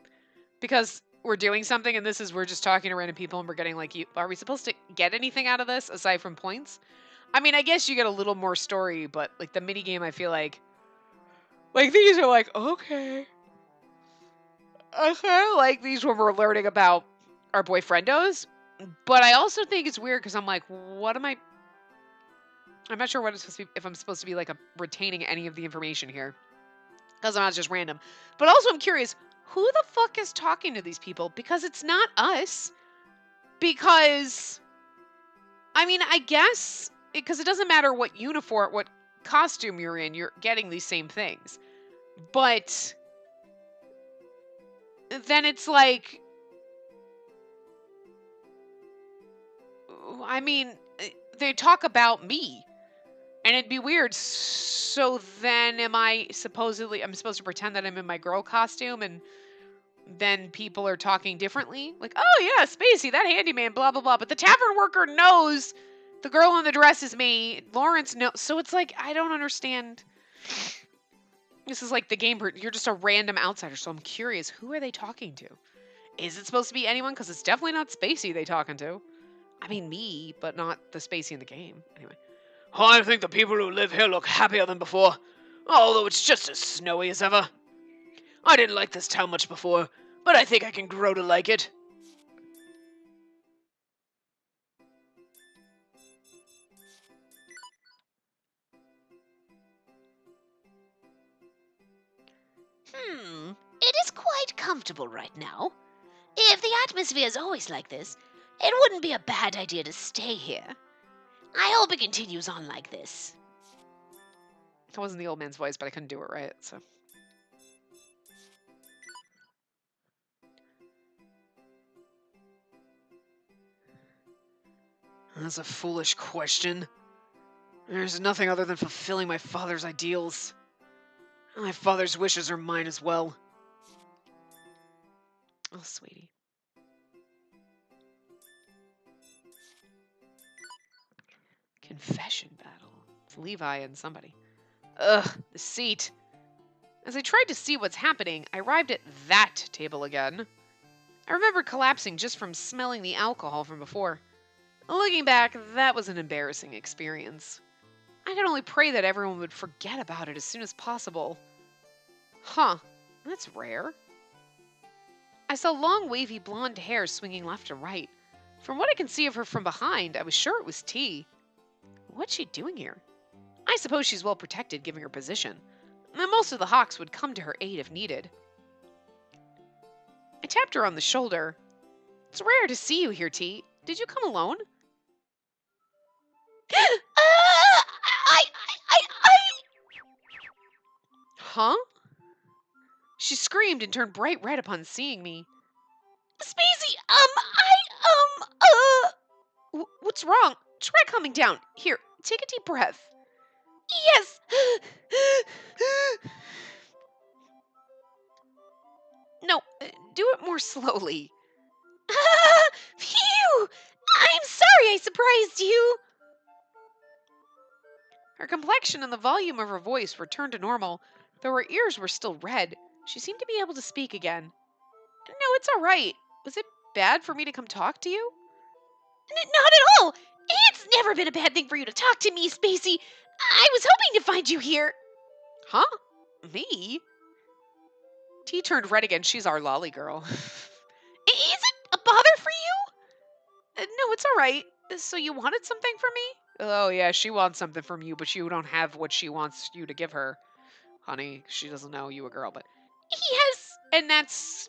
because we're doing something and we're just talking to random people and we're getting like, are we supposed to get anything out of this aside from points? I mean, I guess you get a little more story, but like the mini game, I feel like these are like, okay. I kind of like these when we're learning about our boyfriendos, but I also think it's weird because I'm like, what am I? I'm not sure what it's supposed to be, if I'm supposed to be like retaining any of the information here. Because I'm not just random. But also I'm curious, who the fuck is talking to these people? Because it's not us. Because, I mean, I guess, because it doesn't matter what uniform, what costume you're in, you're getting these same things. But then it's like, I mean, they talk about me. And it'd be weird. So then I'm supposed to pretend that I'm in my girl costume and then people are talking differently? Like, oh yeah, Spacey, that handyman, blah, blah, blah. But the tavern worker knows the girl in the dress is me. Lawrence knows. So it's like, I don't understand. This is like the game. You're just a random outsider. So I'm curious, who are they talking to? Is it supposed to be anyone? Because it's definitely not Spacey they talking to. I mean, me, but not the Spacey in the game. Anyway. I think the people who live here look happier than before, although it's just as snowy as ever. I didn't like this town much before, but I think I can grow to like it. It is quite comfortable right now. If the atmosphere is always like this, it wouldn't be a bad idea to stay here. I hope it continues on like this. That wasn't the old man's voice, but I couldn't do it right, so. That's a foolish question. There's nothing other than fulfilling my father's ideals. My father's wishes are mine as well. Oh, sweetie. Confession battle. It's Levi and somebody. Ugh, the seat. As I tried to see what's happening, I arrived at that table again. I remember collapsing just from smelling the alcohol from before. Looking back, that was an embarrassing experience. I could only pray that everyone would forget about it as soon as possible. Huh, that's rare. I saw long, wavy blonde hair swinging left and right. From what I can see of her from behind, I was sure it was T. What's she doing here? I suppose she's well protected given her position, and most of the hawks would come to her aid if needed. I tapped her on the shoulder. It's rare to see you here, T. Did you come alone? Huh? She screamed and turned bright red upon seeing me. Spacey, What's wrong? Try calming down. Here, take a deep breath. Yes. No, do it more slowly. Phew! I'm sorry I surprised you. Her complexion and the volume of her voice returned to normal, though her ears were still red. She seemed to be able to speak again. No, it's all right. Was it bad for me to come talk to you? Not at all. It's never been a bad thing for you to talk to me, Spacey. I was hoping to find you here. Huh? Me? T turned red again. She's our lolly girl. Is it a bother for you? No, it's all right. So you wanted something from me? Oh, yeah, she wants something from you, but you don't have what she wants you to give her. Honey, she doesn't know you a girl, but... He has... And that's...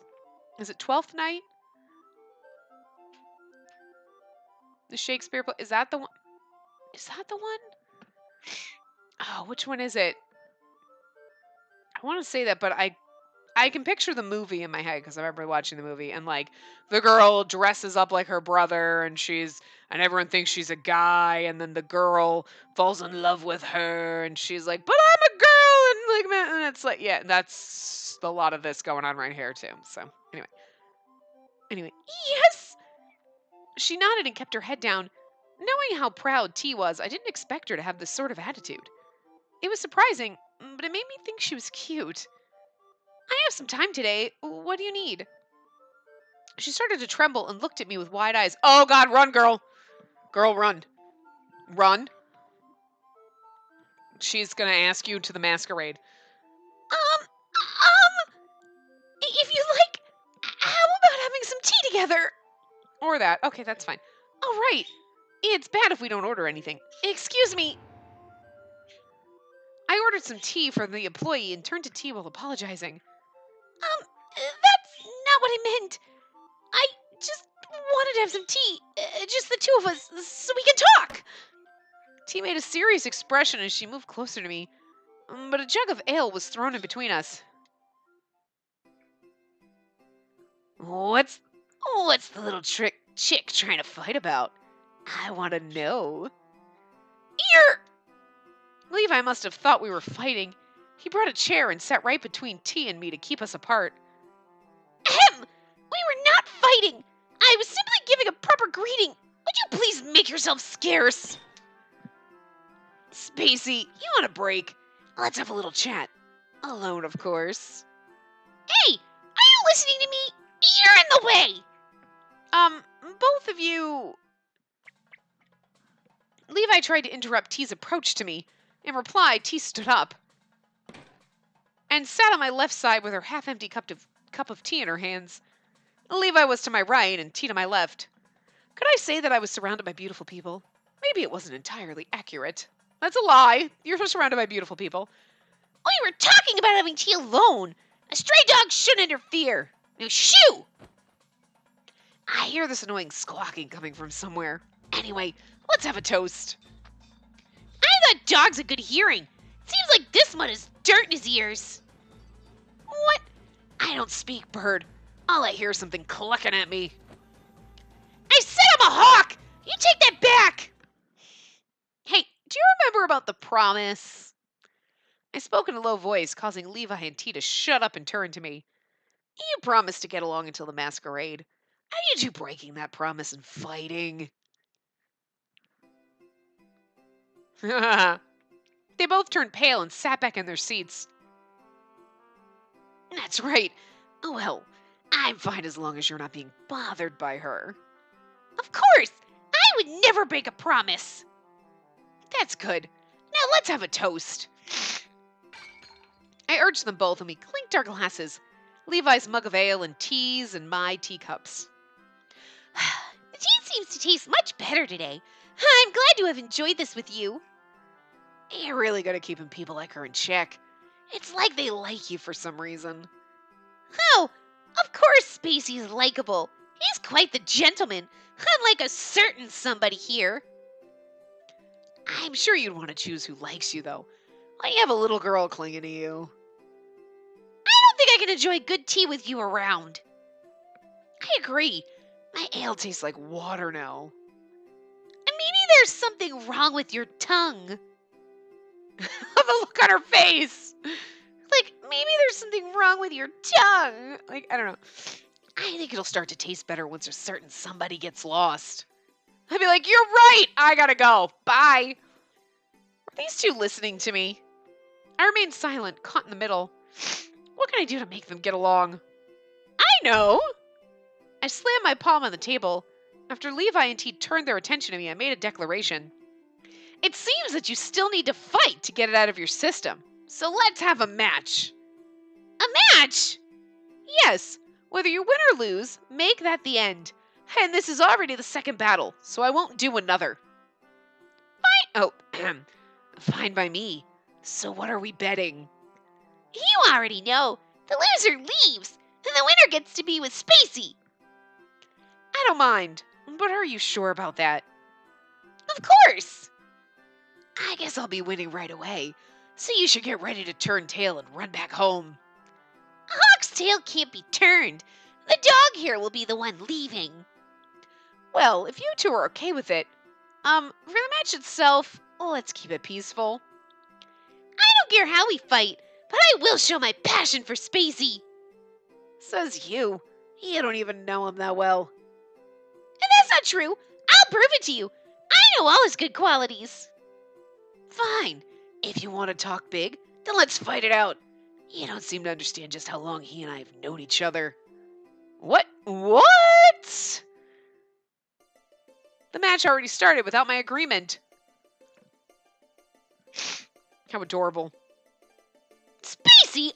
Is it 12th night? The Shakespeare play? Is that the one? Is that the one? Oh, which one is it? I want to say that, but I can picture the movie in my head because I remember watching the movie, and like the girl dresses up like her brother, and everyone thinks she's a guy, and then the girl falls in love with her, and she's like, but I'm a girl, and it's like, yeah, that's a lot of this going on right here too. So anyway, Yes! she nodded and kept her head down. Knowing how proud T was, I didn't expect her to have this sort of attitude. It was surprising, but it made me think she was cute. I have some time today. What do you need? She started to tremble and looked at me with wide eyes. Oh, God, run, girl. Girl, run. Run. She's going to ask you to the masquerade. If you like, how about having some tea together? Or that. Okay, that's fine. All right. It's bad if we don't order anything. Excuse me. I ordered some tea for the employee and turned to T while apologizing. That's not what I meant. I just wanted to have some tea. Just the two of us, so we can talk. T made a serious expression as she moved closer to me, but a jug of ale was thrown in between us. What's the little chick trying to fight about? I want to know. Levi must have thought we were fighting. He brought a chair and sat right between T and me to keep us apart. Ahem! We were not fighting. I was simply giving a proper greeting. Would you please make yourself scarce? Spacey, you want a break? Let's have a little chat. Alone, of course. Hey, are you listening to me? You're in the way. Both of you... Levi tried to interrupt T's approach to me. In reply, T stood up and sat on my left side with her half-empty cup of tea in her hands. Levi was to my right and T to my left. Could I say that I was surrounded by beautiful people? Maybe it wasn't entirely accurate. That's a lie. You're surrounded by beautiful people. We were talking about having tea alone. A stray dog shouldn't interfere. Now shoo! I hear this annoying squawking coming from somewhere. Anyway, let's have a toast. I thought dogs had good hearing. Seems like this one has dirt in his ears. What? I don't speak bird. All I hear is something clucking at me. I said I'm a hawk! You take that back! Hey, do you remember about the promise? I spoke in a low voice, causing Levi and T to shut up and turn to me. You promised to get along until the masquerade. How did you breaking that promise and fighting? They both turned pale and sat back in their seats. That's right. Oh, well, I'm fine as long as you're not being bothered by her. Of course! I would never break a promise. That's good. Now let's have a toast. I urged them both and we clinked our glasses. Levi's mug of ale and T's and my teacups. The tea seems to taste much better today. I'm glad to have enjoyed this with you. You're really good at keeping people like her in check. It's like they like you for some reason. Oh, of course Spacey is likable. He's quite the gentleman, unlike a certain somebody here. I'm sure you'd want to choose who likes you, though. Why you have a little girl clinging to you? I don't think I can enjoy good tea with you around. I agree. My ale tastes like water now. Maybe there's something wrong with your tongue. The look on her face. Like, maybe there's something wrong with your tongue. Like, I don't know. I think it'll start to taste better once a certain somebody gets lost. I'd be like, you're right. I gotta go. Bye. Are these two listening to me? I remained silent, caught in the middle. What can I do to make them get along? I know. I slammed my palm on the table. After Levi and T turned their attention to me, I made a declaration. It seems that you still need to fight to get it out of your system. So let's have a match. A match? Yes, whether you win or lose, make that the end. And this is already the second battle, so I won't do another. Fine. Oh, fine by me. So what are we betting? You already know. The loser leaves, and the winner gets to be with Spacey. I don't mind, but are you sure about that? Of course. I guess I'll be winning right away, so you should get ready to turn tail and run back home. A hawk's tail can't be turned. The dog here will be the one leaving. Well, if you two are okay with it, for the match itself, let's keep it peaceful. I don't care how we fight, but I will show my passion for Spacey. Says you. You don't even know him that well. And that's not true. I'll prove it to you. I know all his good qualities. Fine. If you want to talk big, then let's fight it out. You don't seem to understand just how long he and I have known each other. What? What? The match already started without my agreement. How adorable. Spacey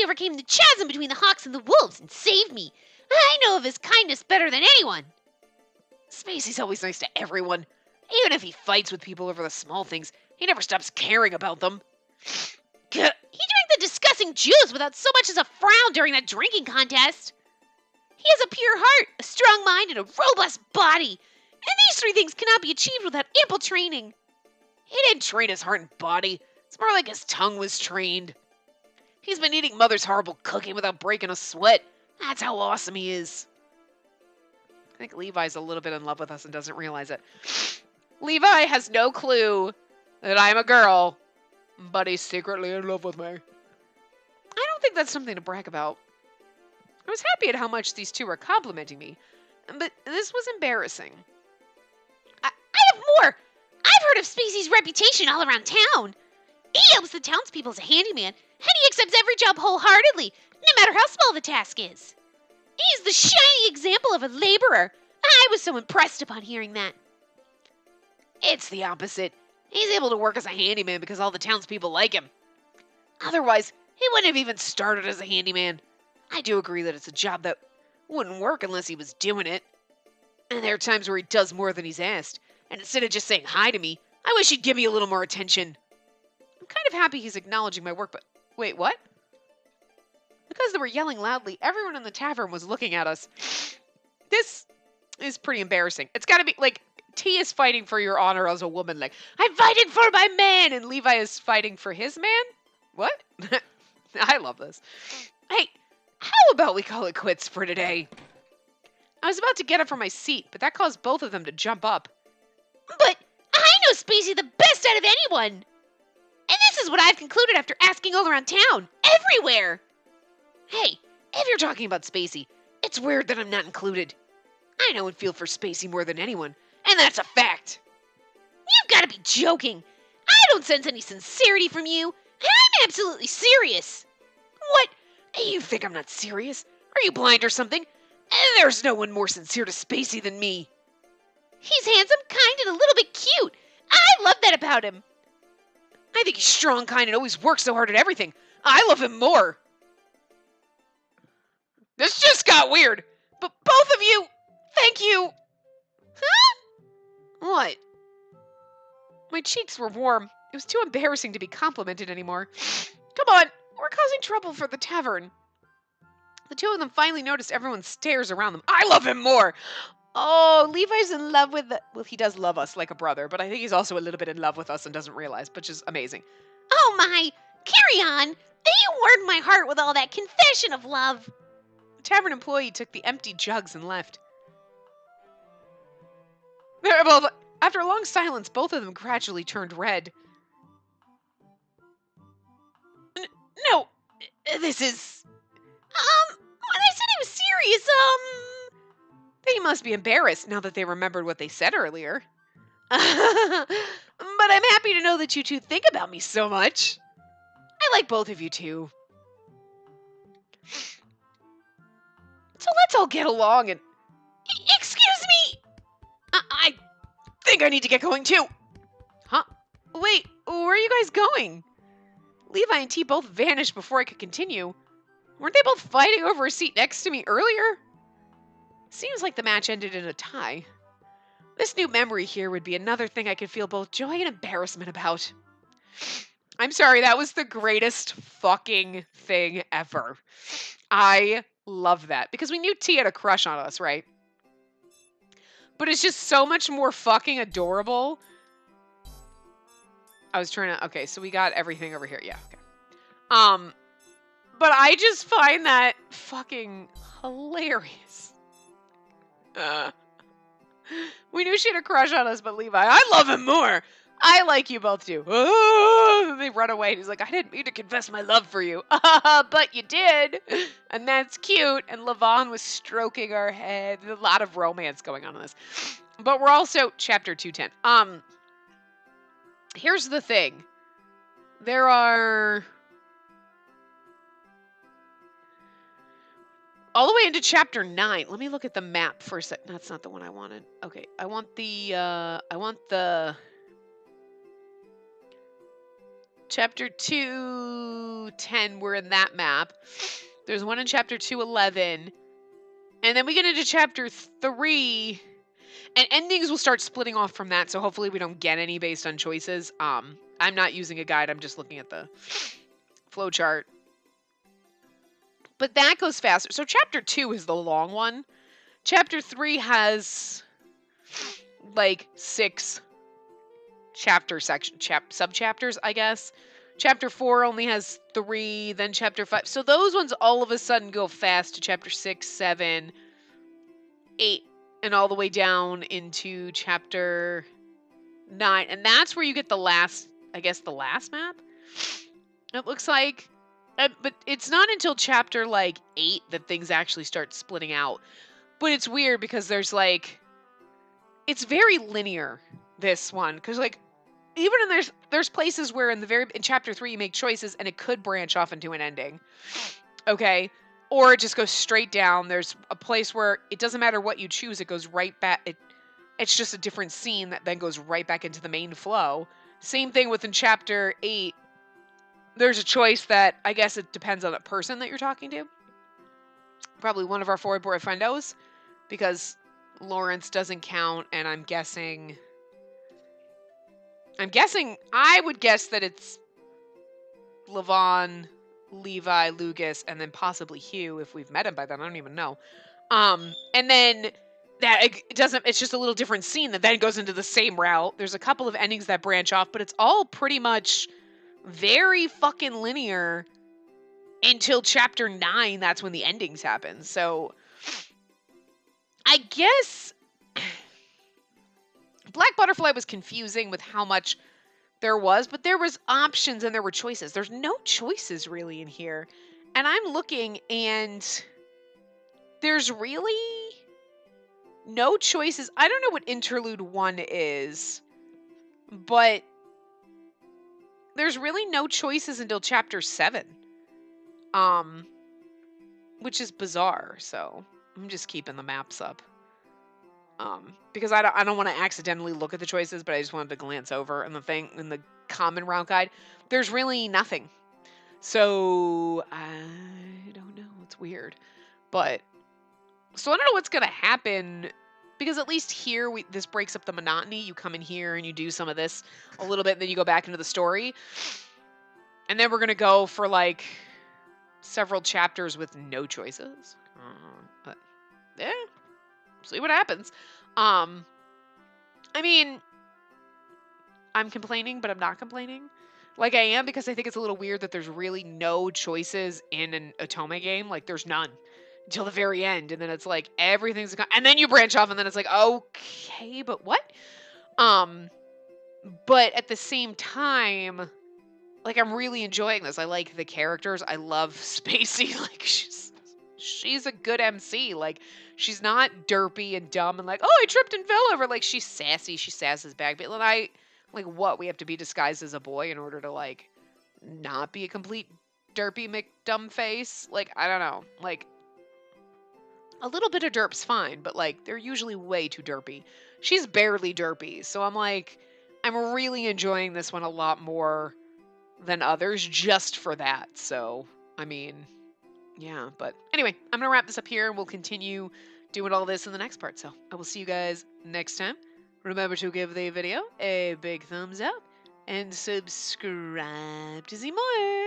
overcame the chasm between the hawks and the wolves and saved me. I know of his kindness better than anyone. Spacey's always nice to everyone. Even if he fights with people over the small things, he never stops caring about them. He drank the disgusting juice without so much as a frown during that drinking contest. He has a pure heart, a strong mind, and a robust body. And these three things cannot be achieved without ample training. He didn't train his heart and body. It's more like his tongue was trained. He's been eating Mother's horrible cooking without breaking a sweat. That's how awesome he is. I think Levi's a little bit in love with us and doesn't realize it. Levi has no clue that I'm a girl, but he's secretly in love with me. I don't think that's something to brag about. I was happy at how much these two were complimenting me, but this was embarrassing. I have more. I've heard of Spacey's reputation all around town. He helps the townspeople as a handyman, and he accepts every job wholeheartedly, no matter how small the task is. He's the shining example of a laborer. I was so impressed upon hearing that. It's the opposite. He's able to work as a handyman because all the townspeople like him. Otherwise, he wouldn't have even started as a handyman. I do agree that it's a job that wouldn't work unless he was doing it. And there are times where he does more than he's asked. And instead of just saying hi to me, I wish he'd give me a little more attention. I'm kind of happy he's acknowledging my work, but wait, what? Because they were yelling loudly, everyone in the tavern was looking at us. This is pretty embarrassing. It's got to be, like, T is fighting for your honor as a woman. Like, I'm fighting for my man, and Levi is fighting for his man? What? I love this. Hey, how about we call it quits for today? I was about to get up from my seat, but that caused both of them to jump up. But I know Spacey the best out of anyone. And this is what I've concluded after asking all around town, everywhere. Hey, if you're talking about Spacey, it's weird that I'm not included. I know and feel for Spacey more than anyone, and that's a fact. You've got to be joking. I don't sense any sincerity from you, and I'm absolutely serious. What? You think I'm not serious? Are you blind or something? There's no one more sincere to Spacey than me. He's handsome, kind, and a little bit cute. I love that about him. I think he's strong, kind, and always works so hard at everything. I love him more. This just got weird. But both of you, thank you. Huh? What? My cheeks were warm. It was too embarrassing to be complimented anymore. Come on, we're causing trouble for the tavern. The two of them finally noticed everyone stares around them. I love him more. Oh, Levi's in love with well, he does love us like a brother, but I think he's also a little bit in love with us and doesn't realize, which is amazing. Oh my, carry on. You warmed my heart with all that confession of love. The tavern employee took the empty jugs and left. Well, after a long silence, both of them gradually turned red. No, this is... When I said I was serious, They must be embarrassed now that they remembered what they said earlier. But I'm happy to know that you two think about me so much. I like both of you too. So let's all get along and... Excuse me! I think I need to get going too. Huh? Wait, where are you guys going? Levi and T both vanished before I could continue. Weren't they both fighting over a seat next to me earlier? Seems like the match ended in a tie. This new memory here would be another thing I could feel both joy and embarrassment about. I'm sorry, that was the greatest fucking thing ever. I love that. Because we knew T had a crush on us, right? But it's just so much more fucking adorable. I was trying to... Okay, so we got everything over here. Yeah, okay. But I just find that fucking hilarious. We knew she had a crush on us, but Levi, I love him more. I like you both too. And they run away. He's like, I didn't mean to confess my love for you. But you did. And that's cute. And Levon was stroking her head. There's a lot of romance going on in this. But we're also chapter 210. Here's the thing. There are all the way into chapter 9. Let me look at the map for a sec. That's not the one I wanted. Okay, I want the chapter 210. We're in that map. There's one in chapter 211. And then we get into chapter 3. And endings will start splitting off from that, so hopefully we don't get any based on choices. I'm not using a guide, I'm just looking at the flowchart. But that goes faster. So chapter 2 is the long one. Chapter 3 has like 6 sub-chapters, I guess. Chapter 4 only has 3, then chapter 5. So those ones all of a sudden go fast to chapter 6, 7, 8, and all the way down into chapter 9. And that's where you get the last, I guess, the last map? It looks like. But it's not until chapter, like, 8 that things actually start splitting out. But it's weird because there's, like... It's very linear, this one. Because, like, even in there's places where in chapter 3 you make choices and it could branch off into an ending. Okay? Or it just goes straight down. There's a place where it doesn't matter what you choose. It goes right back. It's just a different scene that then goes right back into the main flow. Same thing within chapter 8. There's a choice that I guess it depends on the person that you're talking to. Probably one of our forward boyfriendos. Because Lawrence doesn't count. And I'm guessing... I would guess that it's Levon, Levi, Lucas, and then possibly Hugh if we've met him by then. I don't even know. And then that it doesn't. It's just a little different scene that then goes into the same route. There's a couple of endings that branch off, but it's all pretty much very fucking linear until chapter 9. That's when the endings happen. So I guess Black Butterfly was confusing with how much there was, but there was options and there were choices. There's no choices really in here. And I'm looking and there's really no choices. I don't know what interlude 1 is, but there's really no choices until chapter 7. Which is bizarre. So I'm just keeping the maps up. Because I don't want to accidentally look at the choices, but I just wanted to glance over in the common route guide. There's really nothing. So I don't know. It's weird. But so I don't know what's gonna happen, because at least here this breaks up the monotony. You come in here and you do some of this a little bit, and then you go back into the story. And then we're gonna go for like several chapters with no choices. But yeah. See what happens. I mean, I'm complaining, but I'm not complaining. Like I am, because I think it's a little weird that there's really no choices in an Otome game. Like there's none until the very end, and then it's like everything's and then you branch off, and then it's like, okay, but what? But at the same time, like I'm really enjoying this. I like the characters. I love Spacey. Like she's a good MC. Like, she's not derpy and dumb and like, oh, I tripped and fell over. Like, she's sassy. She sasses back. But like, what? We have to be disguised as a boy in order to, like, not be a complete derpy McDumb face? Like, I don't know. Like, a little bit of derp's fine, but, like, they're usually way too derpy. She's barely derpy. So I'm like, I'm really enjoying this one a lot more than others just for that. So, I mean... Yeah, but anyway, I'm gonna wrap this up here and we'll continue doing all this in the next part. So I will see you guys next time. Remember to give the video a big thumbs up and subscribe to see more.